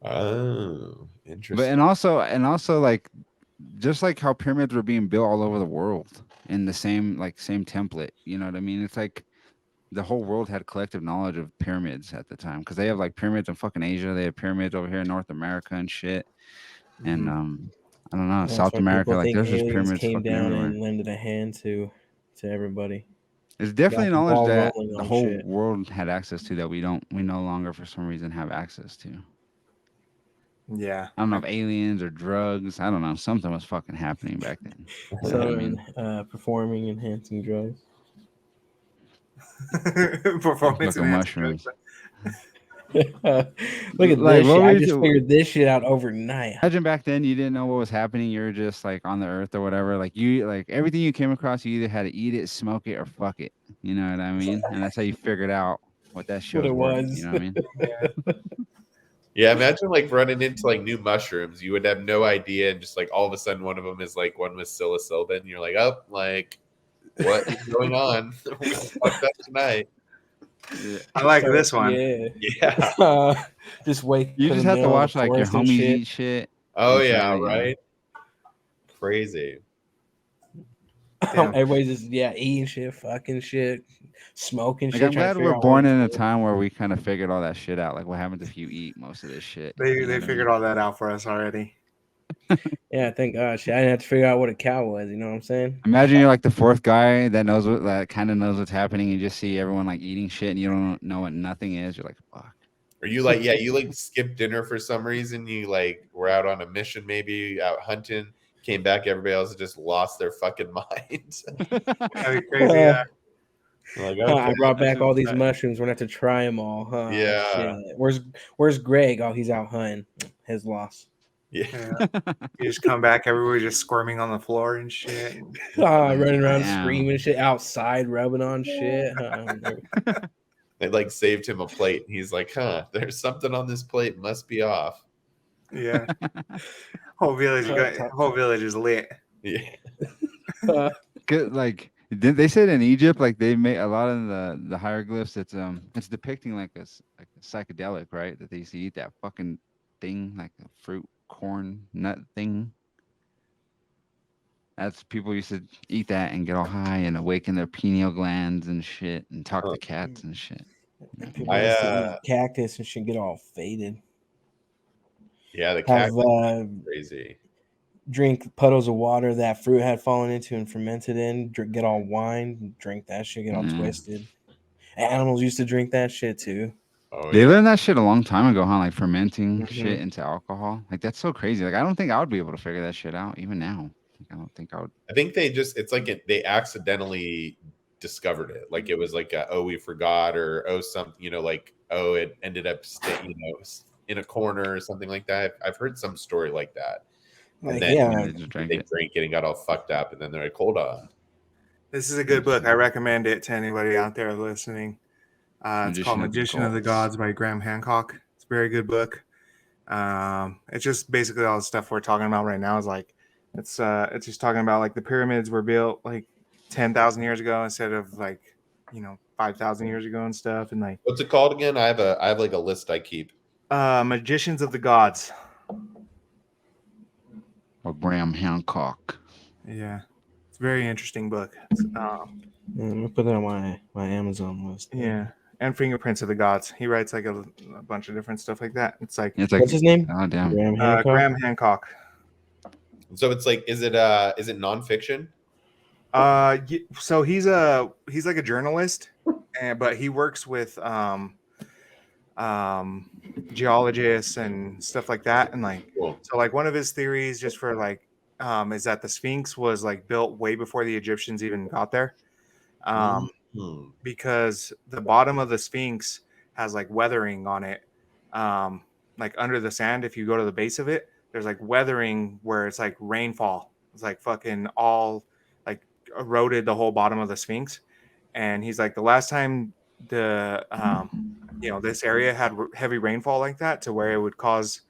Oh, But interesting. and also like just like how pyramids were being built all over the world in the same template. You know what I mean? It's like the whole world had collective knowledge of pyramids at the time because they have like pyramids in fucking Asia. They have pyramids over here in North America and shit. And I don't know, That's South why America, people like think there's just aliens pyramids came fucking down everywhere. and lended a hand to everybody. There's definitely got the knowledge ball that rolling the on whole shit. world had access to that we no longer for some reason have access to. Yeah. I don't know if aliens or drugs. I don't know. Something was fucking happening back then. You know what I mean? Performing enhancing drugs. Performance Fucking enhancing mushrooms. drugs. Look at Like, this what shit. were I you just do- figured this shit out overnight. Imagine back then you didn't know what was happening. You were just like on the earth or whatever. Like everything you came across, you either had to eat it, smoke it, or fuck it. You know what I mean? And that's how you figured out what that shit What it was. was. You know what I mean? Yeah, imagine like running into like new mushrooms. You would have no idea, and just like all of a sudden, one of them is like one with psilocybin. And you're like, oh, like what is going on? We fucked up tonight. I like this one. Yeah. Yeah. Just wake. You in just the have to middle of watch the like your forest and homies shit. eat shit. Oh and yeah, shit, you know? right. Crazy. Damn. Everybody's just eating shit, fucking shit, smoking Like shit. I'm trying to glad figure we're out born what in to a do. time where we kind of figured all that shit out. Like what happens if you eat most of this shit? They You know what I figured mean? all that out for us already. Yeah, thank God. Shit, I didn't have to figure out what a cow was. You know what I'm saying? Imagine you're like the fourth guy that knows what, that kind of knows what's happening. You just see everyone like eating shit, and you don't know what nothing is. You're like, fuck. Or you like, yeah, you like skipped dinner for some reason. You like were out on a mission, maybe out hunting, came back, everybody else just lost their fucking minds. That'd be crazy. Yeah. Like, I okay, brought back all these Right. mushrooms. We're gonna have to try them all. Huh? Yeah. Shit. Where's Greg? Oh, he's out hunting. His loss. yeah. You just come back, everybody just squirming on the floor and shit. Running around Damn. screaming shit outside, rubbing on shit. They like saved him a plate. He's like, huh, there's something on this plate, must be off. Yeah. Whole village is lit. Yeah. Good, like they said in Egypt, like they made a lot of the hieroglyphs. It's depicting like a psychedelic, right? That they used to eat that fucking thing, like a fruit corn nut thing. That's people used to eat that and get all high and awaken their pineal glands and shit and talk to cats and shit. People used to eat cactus and shit, get all faded. Yeah, the Have cat crazy. drink puddles of water that fruit had fallen into and fermented in. Get all wine, drink that shit, get all twisted. Animals used to drink that shit too. Oh, They yeah. learned that shit a long time ago, huh? Like fermenting shit into alcohol. Like that's so crazy. Like I don't think I would be able to figure that shit out even now. Like, I don't think I would. I think it's like they accidentally discovered it. Like it was like we forgot, or something, like it ended up in a corner or something like that. I've heard some story like that. And then they just drank they it. drank it and got all fucked up, and then they're like, hold on. This is a good book. I recommend it to anybody out there listening. It's called Magician of the Gods by Graham Hancock. It's a very good book. It's just basically all the stuff we're talking about right now is like it's just talking about like the pyramids were built like 10,000 years ago instead of like 5,000 years ago and stuff, and like What's it called again? I have like a list I keep. Magicians of the Gods. Or Graham Hancock. Yeah, it's a very interesting book. Let me put that on my Amazon list. Yeah, and Fingerprints of the Gods. He writes like a bunch of different stuff like that. It's like What's his name? Oh damn. Graham Hancock. Graham Hancock. So it's like, is it nonfiction? So he's like a journalist, but he works with geologists and stuff like that, and like Cool. so like one of his theories just for like is that the Sphinx was like built way before the Egyptians even got there, because the bottom of the Sphinx has like weathering on it, like under the sand. If you go to the base of it, there's like weathering where it's like rainfall. It's like fucking all like eroded the whole bottom of the Sphinx. And he's like, the last time the this area had heavy rainfall like that to where it would cause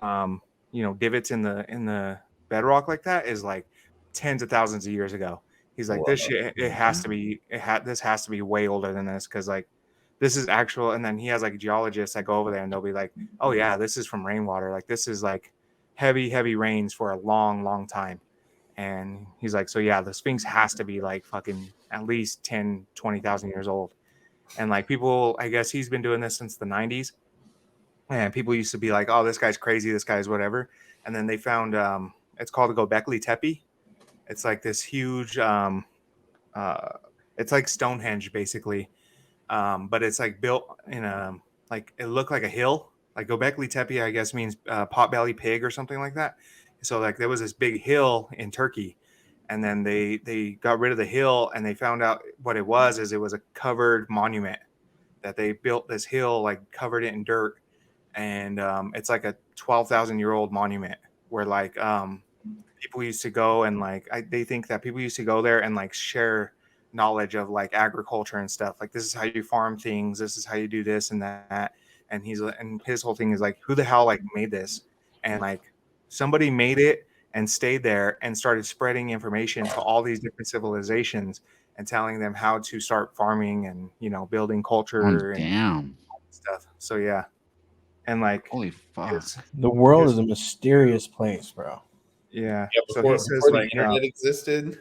divots in the bedrock like that is like tens of thousands of years ago. He's like, this shit, this has to be way older than this, because like this is actual. And then he has like geologists that go over there and they'll be like, oh yeah, this is from rainwater. Like this is like heavy rains for a long time. And he's like, so yeah, the Sphinx has to be like fucking at least 10,000-20,000 years old. And like people, I guess he's been doing this since the 90s. And people used to be like, oh, this guy's crazy, this guy's whatever. And then they found it's called Göbekli Tepe. It's like this huge it's like Stonehenge basically. But it's like built in like it looked like a hill. Like Göbekli Tepe, I guess means potbelly pig or something like that. So like there was this big hill in Turkey, and then they got rid of the hill, and they found out what it was a covered monument that they built. This hill like covered it in dirt, and it's like a 12,000-year-old monument where like people used to go and like they think that people used to go there and like share knowledge of like agriculture and stuff. Like this is how you farm things, this is how you do this and that. And his whole thing is like, who the hell like made this? And like somebody made it and stayed there and started spreading information to all these different civilizations and telling them how to start farming and building culture and stuff. So yeah. And like holy fuck, the world is a mysterious place, bro. Yeah. Before, so he says before like the internet existed.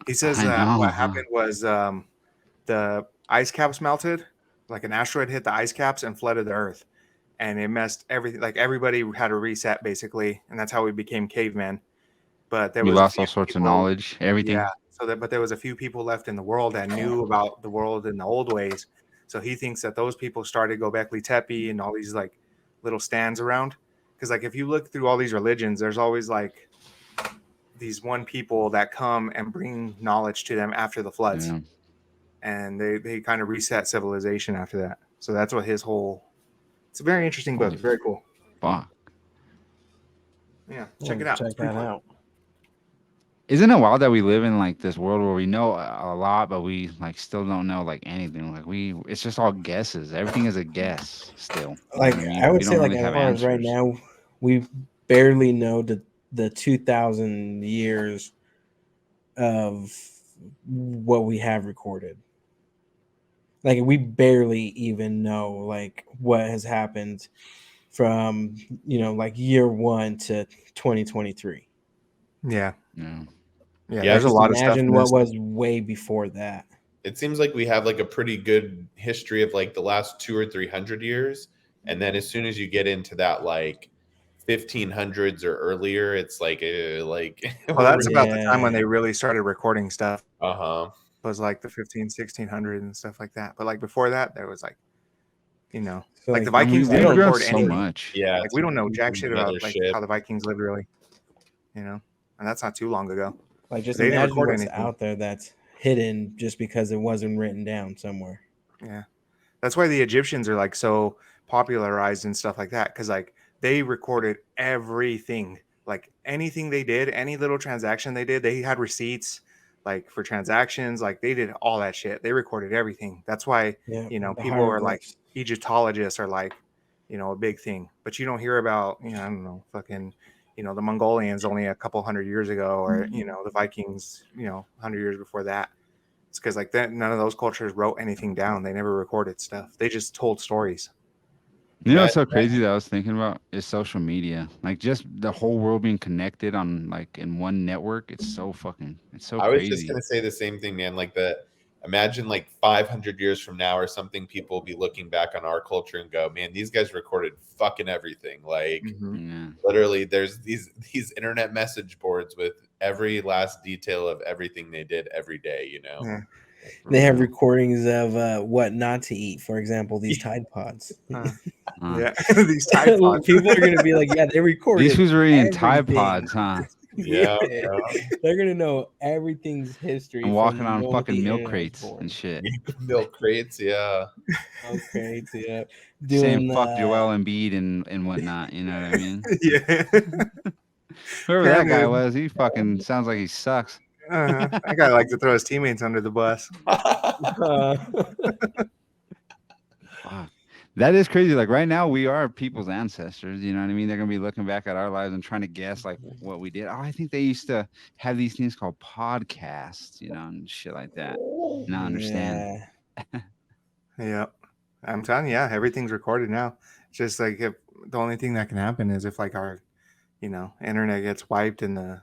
he says that what happened was the ice caps melted, like an asteroid hit the ice caps and flooded the earth. and it messed everything. Like everybody had a reset basically, and that's how we became cavemen. But there We was a lost few all sorts of people, knowledge, everything. yeah. But there was a few people left in the world that knew about the world in the old ways. So he thinks that those people started Gobekli Tepe and all these like little stands around. Because like if you look through all these religions, there's always like these one people that come and bring knowledge to them after the floods, Yeah. and they kind of reset civilization after that. So that's what his whole. It's a very interesting book. Holy Very cool. fuck. Yeah, check it out. Check It's pretty that fun. out. Isn't it wild that we live in like this world where we know a lot, but we like still don't know like anything? Like it's just all guesses. Everything is a guess still. You Like know what I mean? I would We say, don't like really as have far as right answers. now, we barely know the 2,000 years of what we have recorded. Like we barely even know like what has happened from like year 1 to 2023. Yeah, Yeah. yeah. Yeah, There's a Just lot of stuff imagine in what this. was way before that. it seems like we have like a pretty good history of like the last 200 or 300 years, and then as soon as you get into that like 1500s or earlier, it's like Well, that's about the time when Yeah. they really started recording stuff. uh-huh. Was like the 1600s and stuff like that. But like before that, there was like, So like the like Vikings We didn't learned record so anything. much. Yeah, Like we don't know jack shit about like mothership. how the Vikings lived really, and that's not too long ago. like just They didn't imagine record what's anything. out there that's hidden just because it wasn't written down somewhere. Yeah, that's why the Egyptians are like so popularized and stuff like that, because like they recorded everything, like anything they did, any little transaction they did, they had receipts like for transactions, like they did all that shit. They recorded everything. That's why Yeah, the people are like hieroglyphs. Egyptologists are like a big thing, but you don't hear about I don't know fucking the Mongolians only a couple hundred years ago, or the Vikings 100 years before that. It's because like that none of those cultures wrote anything down. They never recorded stuff. They just told stories. You know what's That- so crazy that I was thinking about is social media. Like just the whole world being connected on like in one network. It's so I was just crazy. gonna say the same thing, man. Like imagine like 500 years from now or something, people will be looking back on our culture and go, man, these guys recorded fucking everything. Like Yeah. literally there's these internet message boards with every last detail of everything they did every day, Yeah. They have recordings of what not to eat. For example, these Tide Pods. Yeah, these Tide Pods. People are gonna be like, yeah, they recorded. These who's were eating Tide everything. Pods, huh? Yeah. They're gonna know everything's history. And from walking the on moment fucking the milk internet was crates born. and shit. Milk crates, yeah. Milk crates, yeah. Saying Doing fuck Joel Embiid and whatnot. You know what I mean? Yeah. Whoever Yeah, that guy dude. was, he fucking sounds like he sucks. That guy likes to throw his teammates under the bus. Fuck. That is crazy. Like right now, we are people's ancestors. You know what I mean? They're gonna be looking back at our lives and trying to guess like what we did. Oh, I think they used to have these things called podcasts, and shit like that. Now I understand. Yeah. Yeah, I'm telling you, yeah, everything's recorded now. It's just like if the only thing that can happen is if like our, internet gets wiped and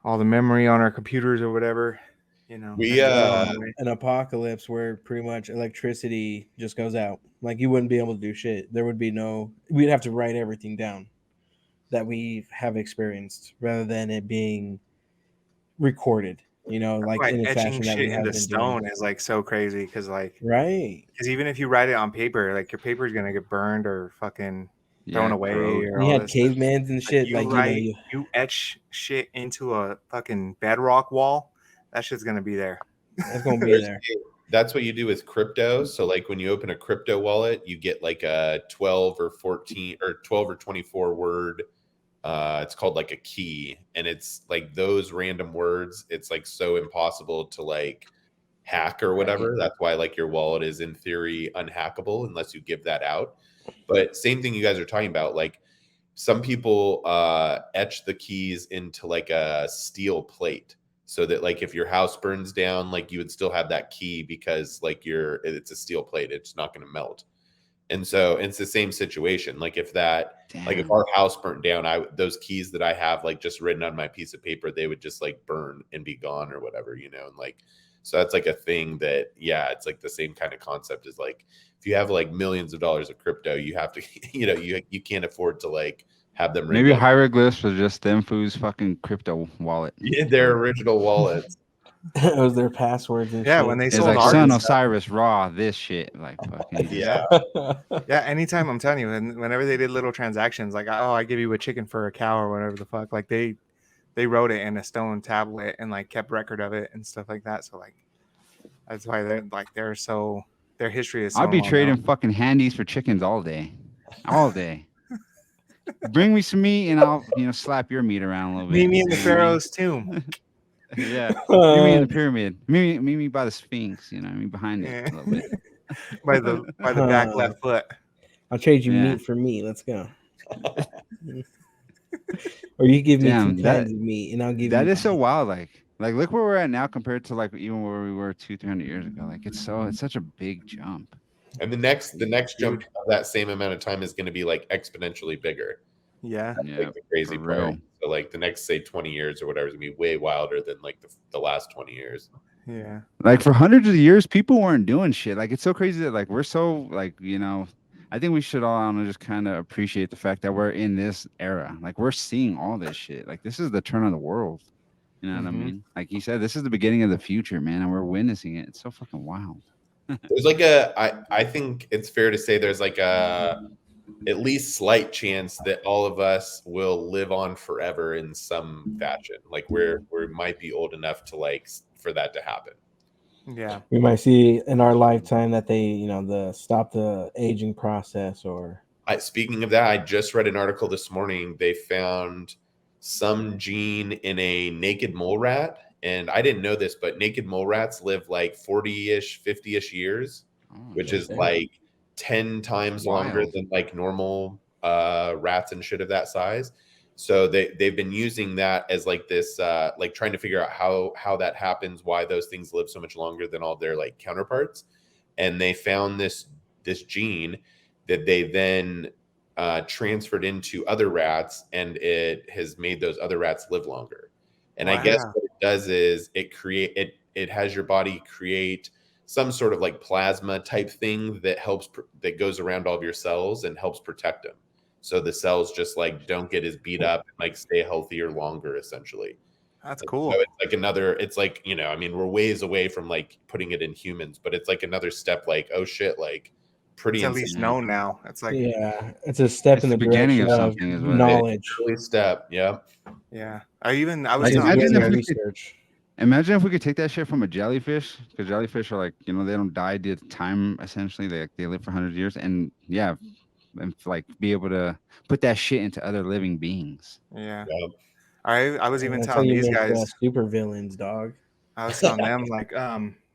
all the memory on our computers or whatever, We, An apocalypse where pretty much electricity just goes out. Like you wouldn't be able to do shit. There would be we'd have to write everything down that we have experienced rather than it being recorded, like Right, in a etching fashion that shit we have into been stone doing. is like so crazy because Right. even if you write it on paper, like your paper is gonna get burned or fucking thrown away corrode. or We all had this stuff. cavemans and shit. You etch shit into a fucking bedrock wall, that shit's gonna be there. That's gonna be there. that's what you do with crypto. So like when you open a crypto wallet, you get like a 12 or 14 or 12 or 24 word. It's called like a key, and it's like those random words. It's like so impossible to like hack or whatever. Right. That's why like your wallet is in theory unhackable unless you give that out. But same thing you guys are talking about. Like some people etch the keys into like a steel plate, so that like if your house burns down, like you would still have that key because like it's a steel plate. It's not going to melt. And so it's the same situation. Like if Damn. our house burnt down, those keys that I have like just written on my piece of paper, they would just like burn and be gone or whatever, and like, So that's like a thing that, yeah, it's like the same kind of concept as like, if you have like millions of dollars of crypto, you have to, you can't afford to like have them Maybe redundant. hieroglyphs was just them fools' fucking crypto wallet. Yeah, their original wallets. It was their passwords and Yeah, shit. when they It's sold like art Son and stuff. Osiris Raw, this shit. Like fucking Yeah. Yeah, anytime I'm telling you, whenever they did little transactions, like, oh, I give you a chicken for a cow or whatever the fuck, like they wrote it in a stone tablet and like kept record of it and stuff like that. So like that's why their history is so I'll be well trading known. fucking handies for chickens all day. All day. Bring me some meat and I'll slap your meat around a little bit. Meet me in the You know what I mean? Pharaoh's tomb. Yeah. Meet me in the pyramid. Meet me by the Sphinx, you know what I mean? Behind it Yeah. a little bit. by the back left foot. I'll trade you Yeah. meat for meat. Let's go. Or you give me Damn, 2 tons of meat, and I'll give you. That is so wild. Like look where we're at now compared to like even where we were 200-300 years ago. Like it's such a big jump. And the next jump of that same amount of time is going to be like exponentially bigger. Yeah. That's like the crazy for part. real. So like the next, say, 20 years or whatever is gonna be way wilder than like the last 20 years. Yeah. Like for hundreds of years, people weren't doing shit. Like it's so crazy that like we're so like I think we should all just kind of appreciate the fact that we're in this era. Like we're seeing all this shit. Like this is the turn of the world. You know what I mean? Like you said, this is the beginning of the future, man, and we're witnessing it. It's so fucking wild. There's like I think it's fair to say there's like a at least slight chance that all of us will live on forever in some fashion. Like we might be old enough to like for that to happen. Yeah. We might see in our lifetime that they, stop the aging process. Or Speaking of that, I just read an article this morning. They found some gene in a naked mole rat, and I didn't know this, but naked mole rats live like 40-ish, 50-ish years, which is like 10 times longer than like normal rats and shit of that size. So they've been using that as like this like trying to figure out how that happens, why those things live so much longer than all their like counterparts. And they found this gene that they then transferred into other rats, and it has made those other rats live longer. And I guess what it does is it has your body create some sort of like plasma type thing that that goes around all of your cells and helps protect them. So the cells just like don't get as beat up and like stay healthier longer, essentially. That's cool. So it's like, I mean, we're ways away from like putting it in humans, but it's like another step, like, oh shit, like pretty it's at least known now. It's like, yeah, it's a step in the beginning direction of of something, is what it is. knowledge. early step. Yeah. Yeah. I was Like, telling imagine these if guys, we research. Imagine if we could take that shit from a jellyfish, because jellyfish are like, they don't die to time, essentially. They live for 100 years, and yeah, and like be able to put that shit into other living beings. Yeah. Yeah. I was even That's how telling you these make guys, super villains, dog. I was telling them like,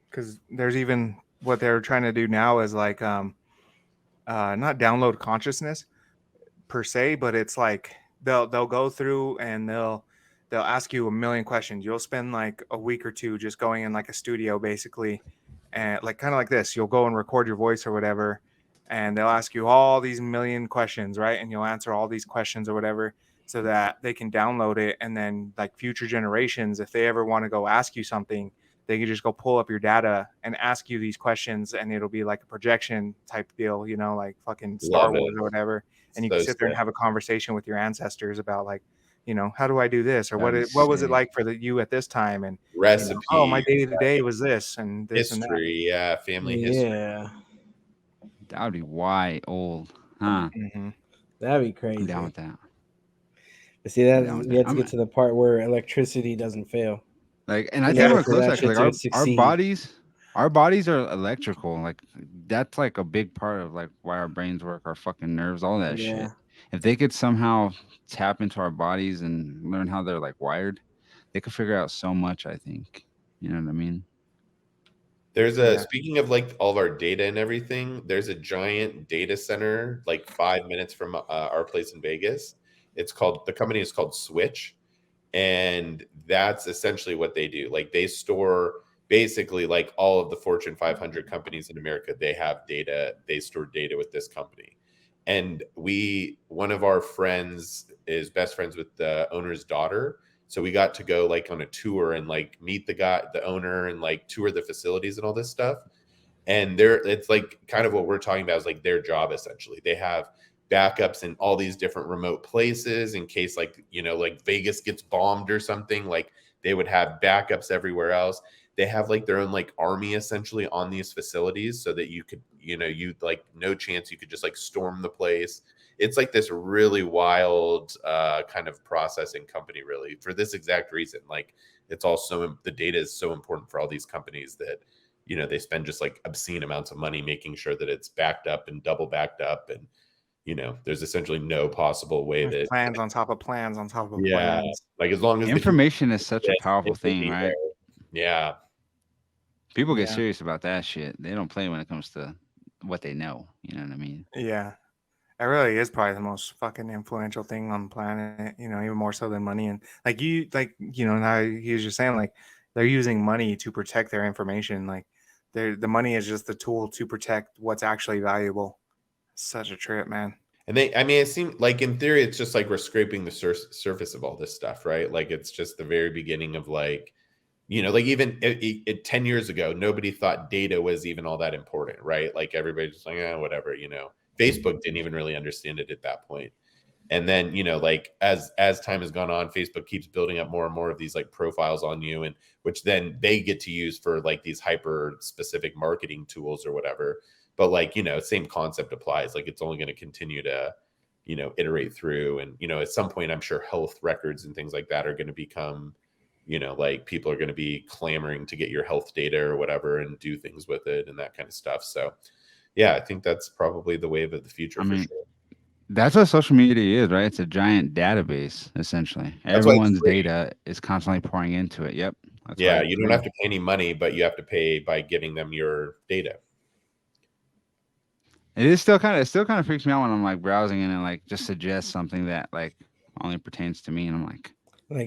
because there's even what they're trying to do now is like, not download consciousness per se, but it's like they'll go through and they'll ask you a million questions. You'll spend like a week or two just going in like a studio basically, and like kind of like this. You'll go and record your voice or whatever, and they'll ask you all these million questions, right? And you'll answer all these questions or whatever, so that they can download it, and then like future generations, if they ever want to go ask you something, they can just go pull up your data and ask you these questions, and it'll be like a projection type deal, like fucking Star Wars or whatever. And you can sit there and have a conversation with your ancestors about like, how do I do this, or what was it like for you at this time, and recipe. Oh, my day to day was this and this history, and that. Yeah, family history. Yeah, that would be old, huh? Mm-hmm. That'd be crazy. I'm down with that. But see, that you have to get to the part where electricity doesn't fail. Like, and I think we're close to that, like our bodies are electrical. Like that's like a big part of like why our brains work, our fucking nerves, all that shit. If they could somehow tap into our bodies and learn how they're like wired, they could figure out so much, I think. You know what I mean? There's speaking of like all of our data and everything, there's a giant data center like 5 minutes from our place in Vegas. The company is called Switch, and that's essentially what they do. Like they store basically like all of the Fortune 500 companies in America. They have data, they store data with this company. And one of our friends is best friends with the owner's daughter. So we got to go like on a tour and like meet the owner, and like tour the facilities and all this stuff. And it's like kind of what we're talking about is like their job essentially. They have backups in all these different remote places in case like, like Vegas gets bombed or something. Like they would have backups everywhere else. They have like their own like army essentially on these facilities so that you could, you like no chance you could just like storm the place. It's like this really wild kind of processing company, really, for this exact reason. Like it's also the data is so important for all these companies that they spend just like obscene amounts of money making sure that it's backed up and double backed up, and there's essentially no possible way There's that plans on top of plans on top of yeah, plans. like as long as information is such a powerful thing, right? Yeah, people get serious about that shit. They don't play when it comes to what they know. You know what I mean? Yeah. It really is probably the most fucking influential thing on the planet, even more so than money. And now he was just saying, like, they're using money to protect their information. Like, the money is just the tool to protect what's actually valuable. Such a trip, man. And it seems like in theory, it's just like we're scraping the surface of all this stuff, right? Like it's just the very beginning of like, like even 10 years ago, nobody thought data was even all that important, right? Like everybody's just like, whatever, Facebook didn't even really understand it at that point. And then, like as time has gone on, Facebook keeps building up more and more of these like profiles on you, and which then they get to use for like these hyper specific marketing tools or whatever. But like, same concept applies. Like it's only going to continue to, iterate through. And, at some point, I'm sure health records and things like that are going to become, like people are going to be clamoring to get your health data or whatever and do things with it and that kind of stuff. So yeah, I think that's probably the wave of the future for sure. That's what social media is, right? It's a giant database, essentially. Everyone's data is constantly pouring into it. Yep. Yeah, you don't have to pay any money, but you have to pay by giving them your data. It still kind of freaks me out when I'm like browsing and it like just suggests something that like only pertains to me, and I'm like,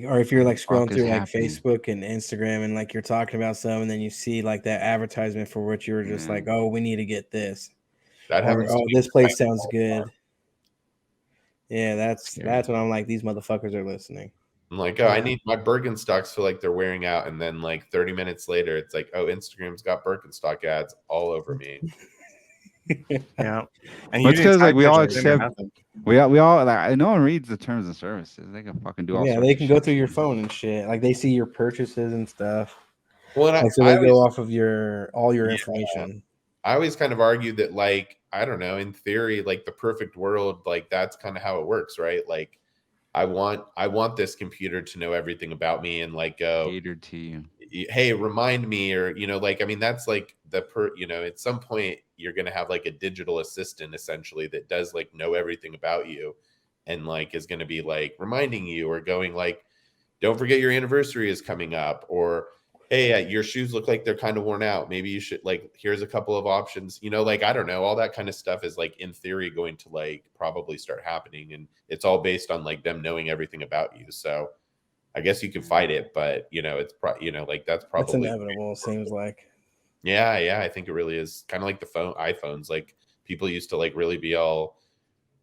or if you're like scrolling through like Facebook and Instagram and like you're talking about something, and then you see like that advertisement for what you were just like, oh, we need to get this. This place sounds good. Yeah, that's when I'm like, these motherfuckers are listening. I'm like, I need my Birkenstocks feel like they're wearing out, and then like 30 minutes later, it's like, oh, Instagram's got Birkenstock ads all over me. Yeah, and it's because like we all accept, we all like, no one reads the terms and services. They can fucking do all. Yeah, they can go through your phone and shit. Like they see your purchases and stuff. Well, so they go off of all your information. I always kind of argue that, like, I don't know, in theory, like the perfect world, like that's kind of how it works, right? Like, I want this computer to know everything about me and like go catered to you. Hey, remind me, or like, I mean, that's like at some point you're gonna have like a digital assistant essentially that does like know everything about you, and like is gonna be like reminding you or going like, don't forget your anniversary is coming up, or hey, your shoes look like they're kind of worn out. Maybe you should like, here's a couple of options, like, I don't know, all that kind of stuff is like in theory going to like probably start happening, and it's all based on like them knowing everything about you. So I guess you can fight it, but it's like that's probably inevitable. Seems like. Yeah, I think it really is kind of like the iPhones. Like people used to like really be all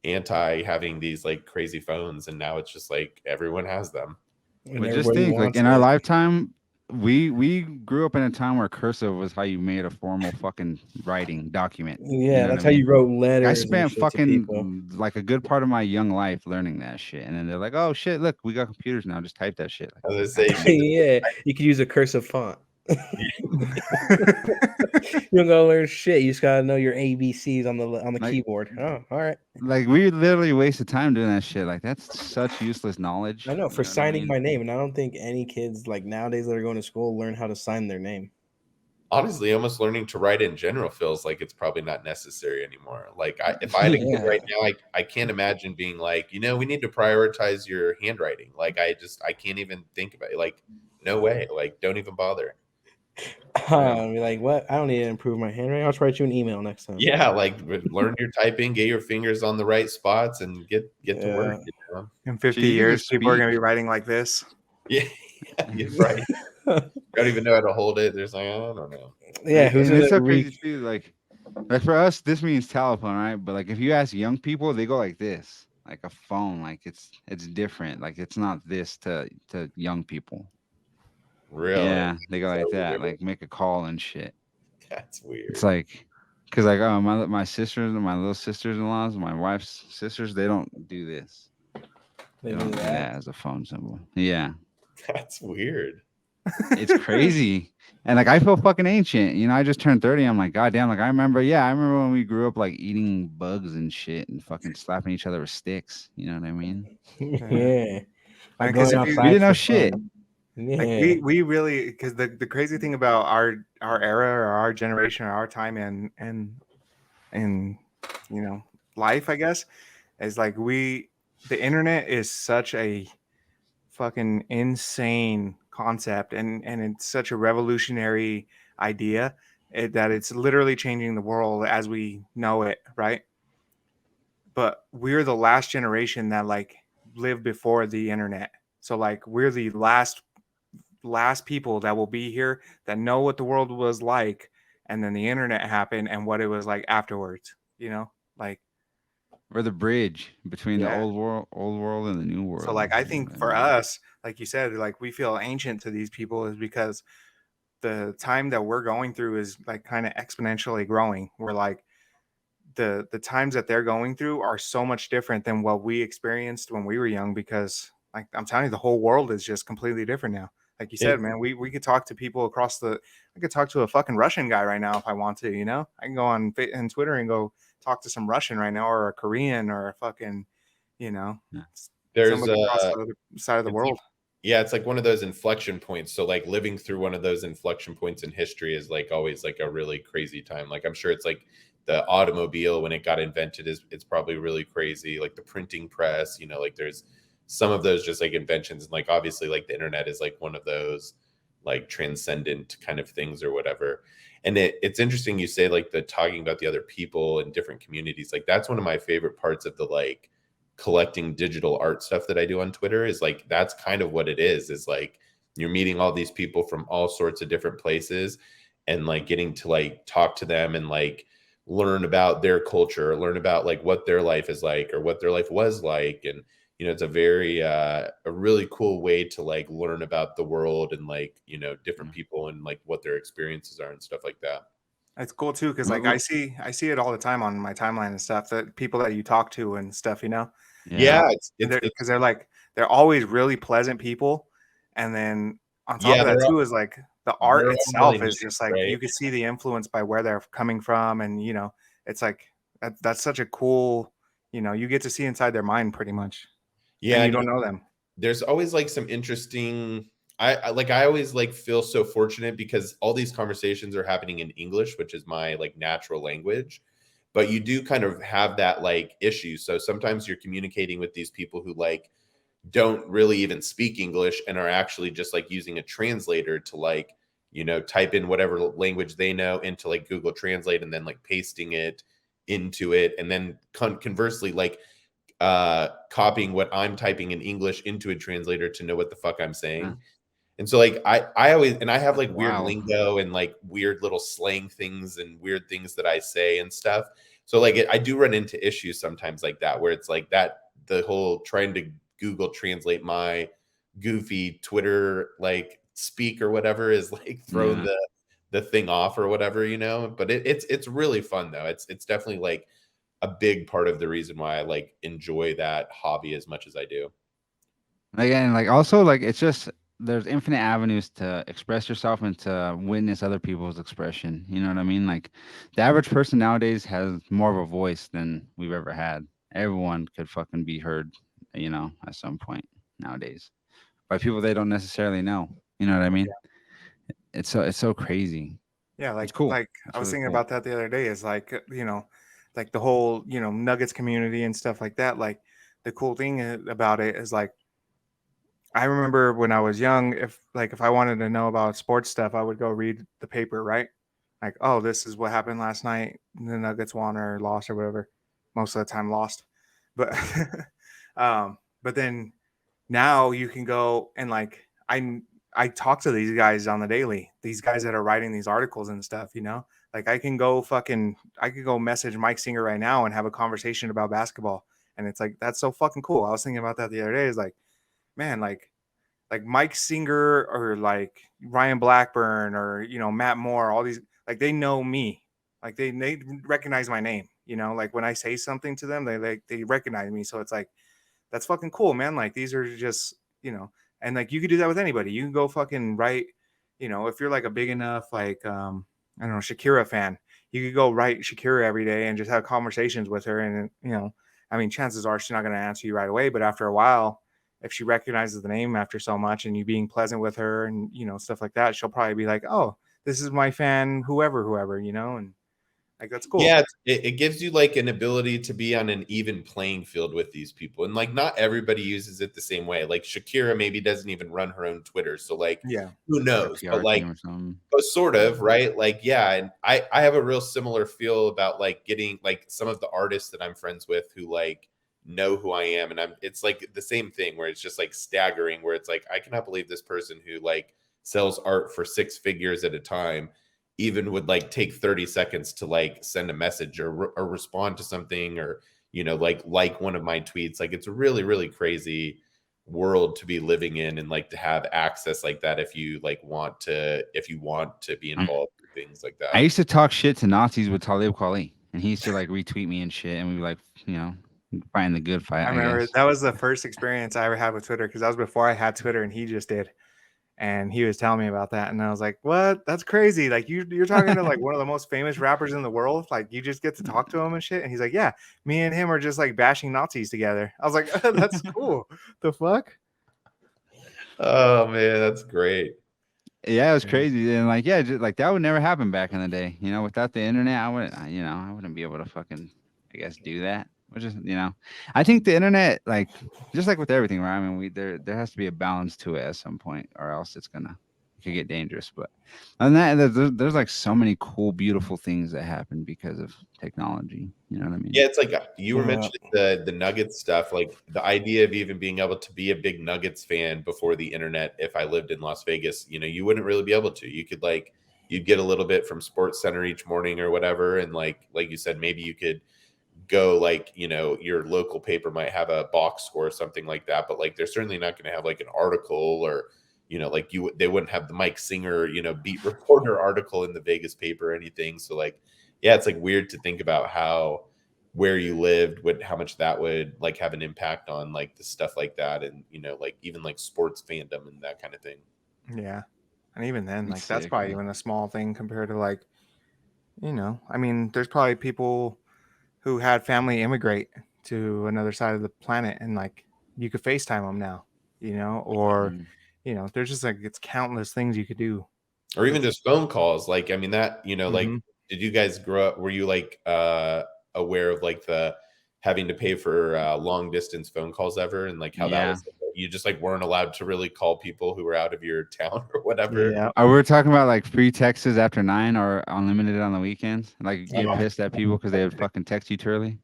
anti having these like crazy phones, and now it's just like everyone has them. But just think, like in our lifetime, we grew up in a time where cursive was how you made a formal fucking writing document. Yeah, that's how you wrote letters. I spent fucking like a good part of my young life learning that shit, and then they're like, "Oh shit, look, we got computers now. Just type that shit." I was gonna say, yeah, you could use a cursive font. You don't gotta learn shit. You just gotta know your ABCs on the keyboard. Oh, all right. Like we literally wasted time doing that shit. Like that's such useless knowledge. I know, for signing my name, and I don't think any kids like nowadays that are going to school learn how to sign their name. Honestly, almost learning to write in general feels like it's probably not necessary anymore. Like if I had a kid right now, I can't imagine being like, we need to prioritize your handwriting. Like I can't even think about it. Like no way. Like don't even bother. Be like, what? I don't need to improve my handwriting. I'll just write you an email next time. Yeah, like learn your typing, get your fingers on the right spots, and get to work. In 50 years, people are gonna be writing like this. Yeah, right. Don't even know how to hold it. There's like, I don't know. Yeah, it's so crazy too. Like for us, this means telephone, right? But like if you ask young people, they go like this. like a phone. Like it's different. Like it's not this to young people. Really? Yeah, they go Is like that that, weird? like make a call and shit. That's It's weird. like, cause like my sisters and my little sisters-in-laws, my wife's sisters, they don't do this. They They do don't do that. that as a phone symbol. Yeah, That's weird. it's crazy. And like I feel fucking ancient. You know, I just turned 30. I'm like, God damn, like I remember, yeah, I remember when we grew up like eating bugs and shit and fucking slapping each other with sticks. You know what I mean? Yeah. Like Because going if you We outside didn't know for shit. fun. like Yeah. we really, because the crazy thing about our era or our generation or our time and you know life, I guess, is like the internet is such a fucking insane concept and it's such a revolutionary idea that it's literally changing the world as we know it, right? But we're the last generation that like lived before the internet. So like we're the last people that will be here that know what the world was like and then the internet happened and what it was like afterwards, like We're the bridge between the yeah. old world and the new So world. like I You know think what I for mean? us, like you said, like we feel ancient to these people is because the time that we're going through is like kind of exponentially growing. We're like the times that they're going through are so much different than what we experienced when we were young because like I'm telling you the whole world is just completely different now. Like you said, It, man, we could talk to people across the I could talk to a fucking Russian guy right now if I want to, I can go on Twitter and go talk to some Russian right now or a Korean or a fucking, you know, Yeah. there's somebody across the other side of the it's like, world. yeah, it's like one of those inflection points. So like living through one of those inflection points in history is like always like a really crazy time. Like I'm sure it's like the automobile when it got invented is it's probably really crazy. Like the printing press, like there's some of those just like inventions. And like obviously like the internet is like one of those like transcendent kind of things or whatever. And it's interesting you say like the talking about the other people in different communities. Like that's one of my favorite parts of the like collecting digital art stuff that I do on Twitter is like that's kind of what it is like you're meeting all these people from all sorts of different places and like getting to like talk to them and like learn about their culture, learn about like what their life is like or what their life was like. And it's a very a really cool way to like learn about the world and like different people and like what their experiences are and stuff like that. It's cool too because like I see it all the time on my timeline and stuff that people that you talk to and stuff, Yeah. Yeah, and it's because they're always really pleasant people, and then on top yeah, of that too is like the art they're all really itself is just nice, like right? you can see the influence by where they're coming from, and it's like that's such a cool, you get to see inside their mind pretty much, and Yeah, you and don't know them. there's always like some interesting I always like feel so fortunate because all these conversations are happening in English, which is my like natural language, but you do kind of have that like issue. So sometimes you're communicating with these people who like don't really even speak English and are actually just like using a translator to like type in whatever language they know into like Google Translate and then like pasting it into it, and then conversely like copying what I'm typing in English into a translator to know what the fuck I'm Yeah. saying. And so like I always, and I have That's like weird wild. lingo and like weird little slang things and weird things that I say and stuff. So like I do run into issues sometimes like that where it's like that the whole trying to Google translate my goofy Twitter like speak or whatever is like throwing Yeah. the thing off or whatever, but it's really fun though. It's definitely like a big part of the reason why I like enjoy that hobby as much as I do. Again, like also like it's just there's infinite avenues to express yourself and to witness other people's expression. You know what I mean? Like the average person nowadays has more of a voice than we've ever had. Everyone could fucking be heard, at some point nowadays by people they don't necessarily know. You know what I mean? It's so crazy. Yeah, It's like cool. I It's was really thinking cool. about that the other day is like, like the whole, Nuggets community and stuff like that. Like the cool thing about it is like I remember when I was young, if I wanted to know about sports stuff, I would go read the paper, right? Like, oh, this is what happened last night. The Nuggets won or lost or whatever. Most of the time lost. But but then now you can go and like I talk to these guys on the daily, these guys that are writing these articles and stuff, like I could go message Mike Singer right now and have a conversation about basketball And it's like, that's so fucking cool. I was thinking about that the other day. It's like, man, like Mike Singer or like Ryan Blackburn or, you know, Matt Moore, all these, like, they know me. Like they recognize my name, you know, like when I say something to them, they recognize me. So it's like, that's fucking cool, man. Like these are just, you know, and like you could do that with anybody. You can go fucking write, you know, if you're like a big enough, like, I don't know, Shakira fan, you could go write Shakira every day and just have conversations with her. And, you know, I mean, chances are she's not going to answer you right away, but after a while, if she recognizes the name after so much and you being pleasant with her and, you know, stuff like that, she'll probably be like, oh, this is my fan, whoever, you know, and like, that's cool. Yeah, it gives you like an ability to be on an even playing field with these people. And like not everybody uses it the same way. Like Shakira maybe doesn't even run her own Twitter. So like Yeah, who knows? PR But like sort of, right? Like, yeah, and I have a real similar feel about like getting like some of the artists that I'm friends with who like know who I am. And it's like the same thing where it's just like staggering, where it's like, I cannot believe this person who like sells art for 6 figures at a time even would like take 30 seconds to like send a message or respond to something, or, you know, like one of my tweets. Like it's a really, really crazy world to be living in, and like to have access like that if you want to be involved in things like that. I used to talk shit to Nazis with Talib Kweli, and he used to like retweet me and shit, and we would like, you know, find the good fight. I remember that was the first experience I ever had with Twitter, because that was before I had Twitter and he just did. And he was telling me about that, and I was like, "What? That's crazy! Like you're talking to like one of the most famous rappers in the world. Like you just get to talk to him and shit." And he's like, "Yeah, me and him are just like bashing Nazis together." I was like, "That's cool. The fuck?" Oh man, that's great. Yeah, it was crazy, and like, yeah, just, like that would never happen back in the day. You know, without the internet, I wouldn't be able to fucking, I guess, do that. Which is, you know, I think the internet, like, just like with everything, right? I mean, there has to be a balance to it at some point, or else it could get dangerous. But on that, there's like so many cool, beautiful things that happen because of technology. You know what I mean? Yeah, it's like you were mentioning the Nuggets stuff. Like the idea of even being able to be a big Nuggets fan before the internet. If I lived in Las Vegas, you know, you wouldn't really be able to. You could like, you'd get a little bit from Sports Center each morning or whatever, and like you said, maybe you could go like, you know, your local paper might have a box score or something like that, but like they're certainly not going to have like an article, or, you know, like they wouldn't have the Mike Singer, you know, beat reporter article in the Vegas paper or anything. So like, yeah, it's like weird to think about how where you lived would, how much that would like have an impact on like the stuff like that, and, you know, like even like sports fandom and that kind of thing. Yeah, and even then, like that's sick, probably man. even a small thing compared to like, you know, I mean, there's probably people who had family immigrate to another side of the planet, and like you could FaceTime them now, you know, or you know, there's just like it's countless things you could do, or even just phone calls. Like, I mean, that, you know, like, Mhm. did you guys grow up, were you like aware of like the having to pay for long distance phone calls ever, and like how that was, you just like weren't allowed to really call people who were out of your town or whatever? Yeah. Are we talking about like free texts after 9 or unlimited on the weekends? Like get pissed at people because they would fucking text you too early?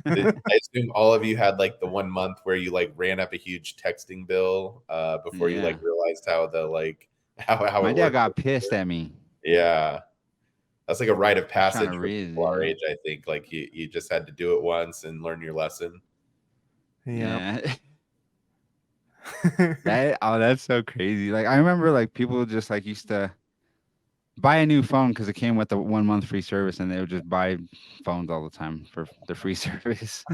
I assume all of you had like the 1 month where you like ran up a huge texting bill before you like realized how the like how my it dad worked. got pissed at me. Yeah, that's like a rite of passage for raise, people our age. I think like you just had to do it once and learn your lesson. Yeah. That's so crazy. Like I remember like people just like used to buy a new phone because it came with the 1 month free service, and they would just buy phones all the time for the free service.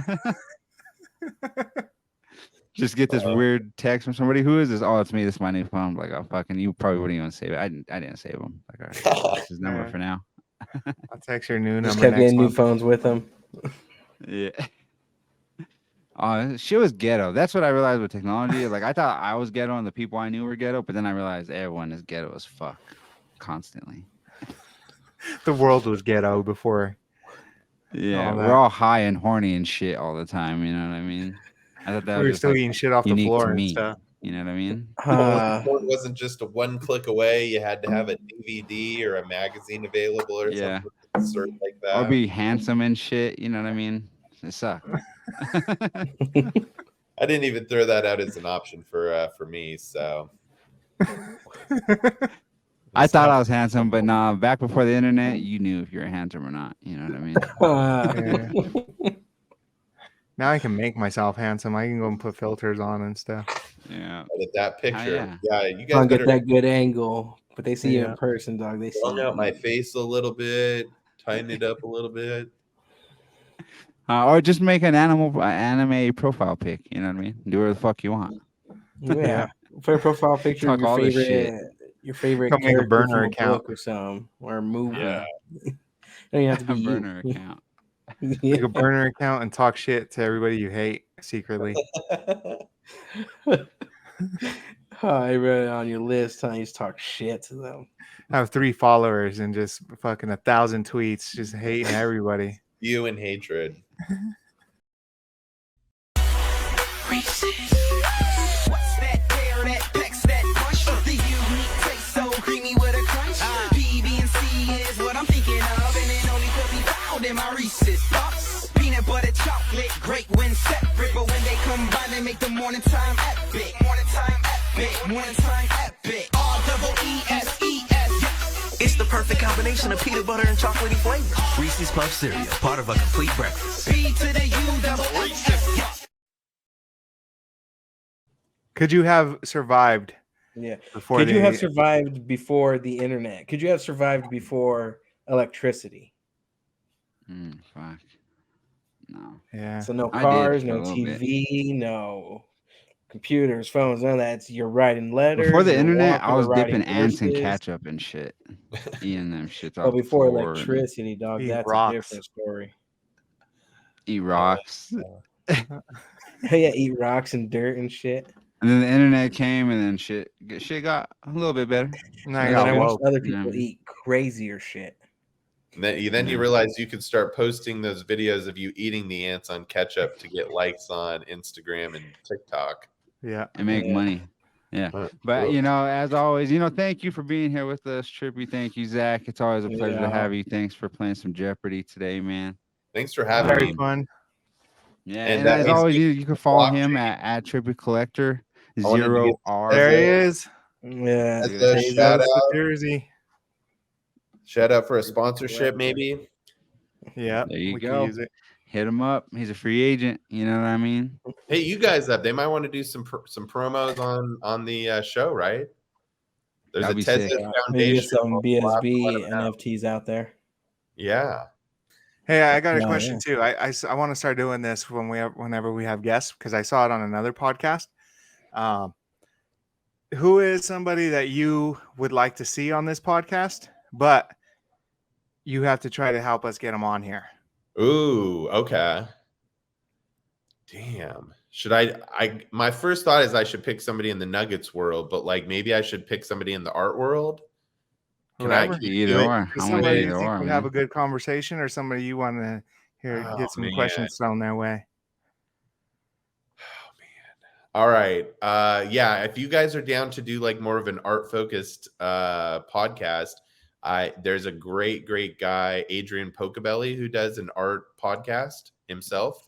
Just get this weird text from somebody. Who is this? Oh, it's me. This is my new phone. I'm like, oh, fucking, you probably wouldn't even save it. I didn't save them. Like, all right, this is number for now. I'll text your new Just number kept next getting new month. phones with them. Yeah. Shit was ghetto. That's what I realized with technology. Like I thought I was ghetto and the people I knew were ghetto, but then I realized everyone is ghetto as fuck constantly. The world was ghetto before. Yeah, we're all high and horny and shit all the time. You know what I mean? I thought that we was were just still like eating shit off the unique floor to and me. stuff. You know what I mean? It wasn't just a one click away. You had to have a DVD or a magazine available or something absurd like that. Or be handsome and shit. You know what I mean? It sucked. I didn't even throw that out as an option for me. So I thought I was handsome, but nah. Back before the internet, you knew if you were handsome or not. You know what I mean? Now I can make myself handsome. I can go and put filters on and stuff. Yeah. Edit that picture. yeah. Yeah, you guys Can't get better that good angle, but they see you Yeah. in person, dog. They see long out my you. face a little bit, tighten it up a little bit. Or just make an anime profile pic. You know what I mean? Do whatever the fuck you want. Yeah. For a profile picture Talk of your all this shit. favorite Don't make a character burner from a account. book or something or a movie. Yeah. Don't even have to A be burner you. account. Make a burner account and talk shit to everybody you hate secretly. Everybody on your list, you just talk shit to them. Have 3 followers and just fucking 1,000 tweets, just hating everybody. You and hatred. What's that there, that pecs, that push? The unique taste, so creamy with a crunch. PB and C is what I'm thinking of, and it only could be found in my Reese's Puffs. Peanut butter chocolate, great when separate, but when they combine, they make the morning time epic. Morning time epic, morning time epic. R-double-E-S-E-S. It's the perfect combination of peanut butter and chocolatey flavors. Reese's Puff cereal, part of a complete breakfast. B to the U-double-S. Could you have survived Yeah. before Could you have the- survived before the internet? Could you have survived before electricity? Fuck. No. Yeah. So no I did cars, for no a little bit. TV, no computers, phones, none of that. You're writing letters. Before the you're internet, walking I or was riding dipping ants in horses. ketchup and shit. Eating them shits But off the before floor and electricity, dog, Eat that's rocks. a different story. eat rocks. Yeah, eat rocks and dirt and shit. And then the internet came, and then shit got a little bit better. And I And got then I watched woke. other people Yeah. eat crazier shit. And then you realize you could start posting those videos of you eating the ants on ketchup to get likes on Instagram and TikTok. Yeah. And make Yeah. money. Yeah. But, Whoops. you know, as always, thank you for being here with us, Trippy. Thank you, Zach. It's always a pleasure to Yeah. have you. Thanks for playing some Jeopardy today, man. Thanks for having Very me. fun. Yeah. And And, that as means always, you you can follow blockchain. him at Trippy Collector wanted to get- 0R. There he is. Yeah. That's Look at a that. He shout loves the out. jersey. Shout out for a sponsorship, maybe. Yeah. There you we go. Can use it. Hit him up. He's a free agent. You know what I mean? Hey, you guys up? They might want to do some promos on the show, right? There's That'd a be Tesla sick. Maybe Foundation. get some We'll BSB let 'em know. NFTs out there. Yeah. Hey, I got a Yeah, question yeah. too. I want to start doing this whenever we have guests because I saw it on another podcast. Who is somebody that you would like to see on this podcast, but you have to try to help us get them on here? Ooh, okay. Damn. Should I my first thought is I should pick somebody in the Nuggets world, but like maybe I should pick somebody in the art world. Can I Whoever. keep Either doing- or. Is I'm with somebody you either think or, would have a man. good conversation, or somebody you want to hear Oh, get some man. questions thrown their way? All right. Yeah, if you guys are down to do like more of an art focused podcast, there's a great guy, Adrian Pocabelli, who does an art podcast himself.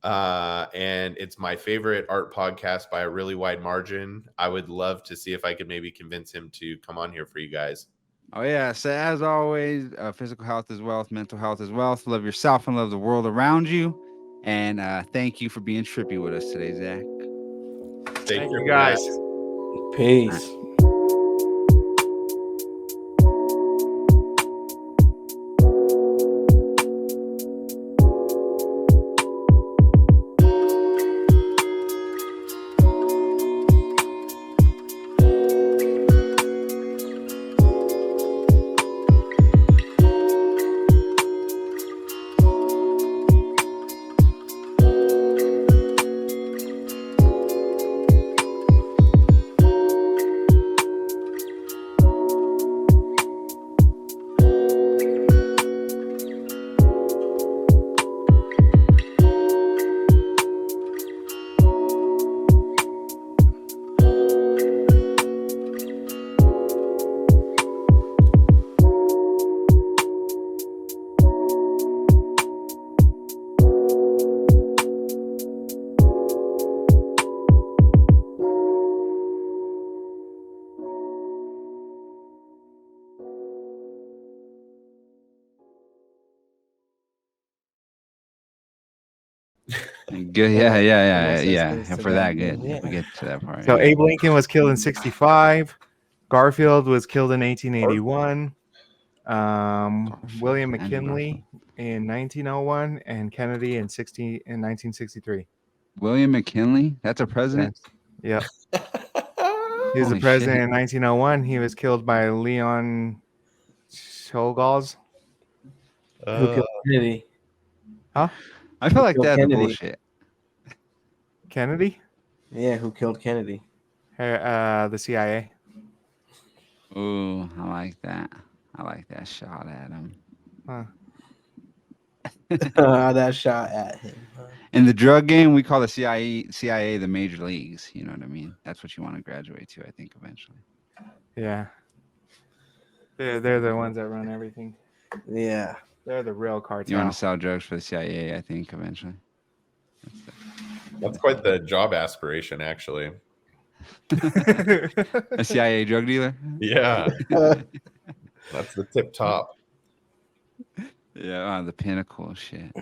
And it's my favorite art podcast by a really wide margin. I would love to see if I could maybe convince him to come on here for you guys. Oh, yeah. So, as always, physical health is wealth, mental health is wealth. Love yourself and love the world around you. And thank you for being trippy with us today, Zach. Take care, you guys. Peace. Good. Yeah, Almost as yeah. close to For that, that, good. yeah. If we get to that part. So yeah. Abe Lincoln was killed in 65. Garfield was killed in 1881. William Andrew McKinley in 1901 and Kennedy in 1963. William McKinley. That's a president. Yep. He was the Holy president shit. in 1901. He was killed by Leon Czolgosz. Who killed Kennedy? Huh? I feel like killed that's Kennedy? bullshit. Kennedy? Yeah, who killed Kennedy? The CIA. Ooh, I like that. I like that shot at him. Huh. That shot at him. In the drug game, we call the CIA the major leagues. You know what I mean? That's what you want to graduate to, I think, eventually. Yeah. They're the ones that run everything. Yeah. They're the real You cartel. want to sell drugs for the CIA, I think, eventually. That's quite the job aspiration, actually. A CIA drug dealer? Yeah. That's the tip top. Yeah, the pinnacle shit.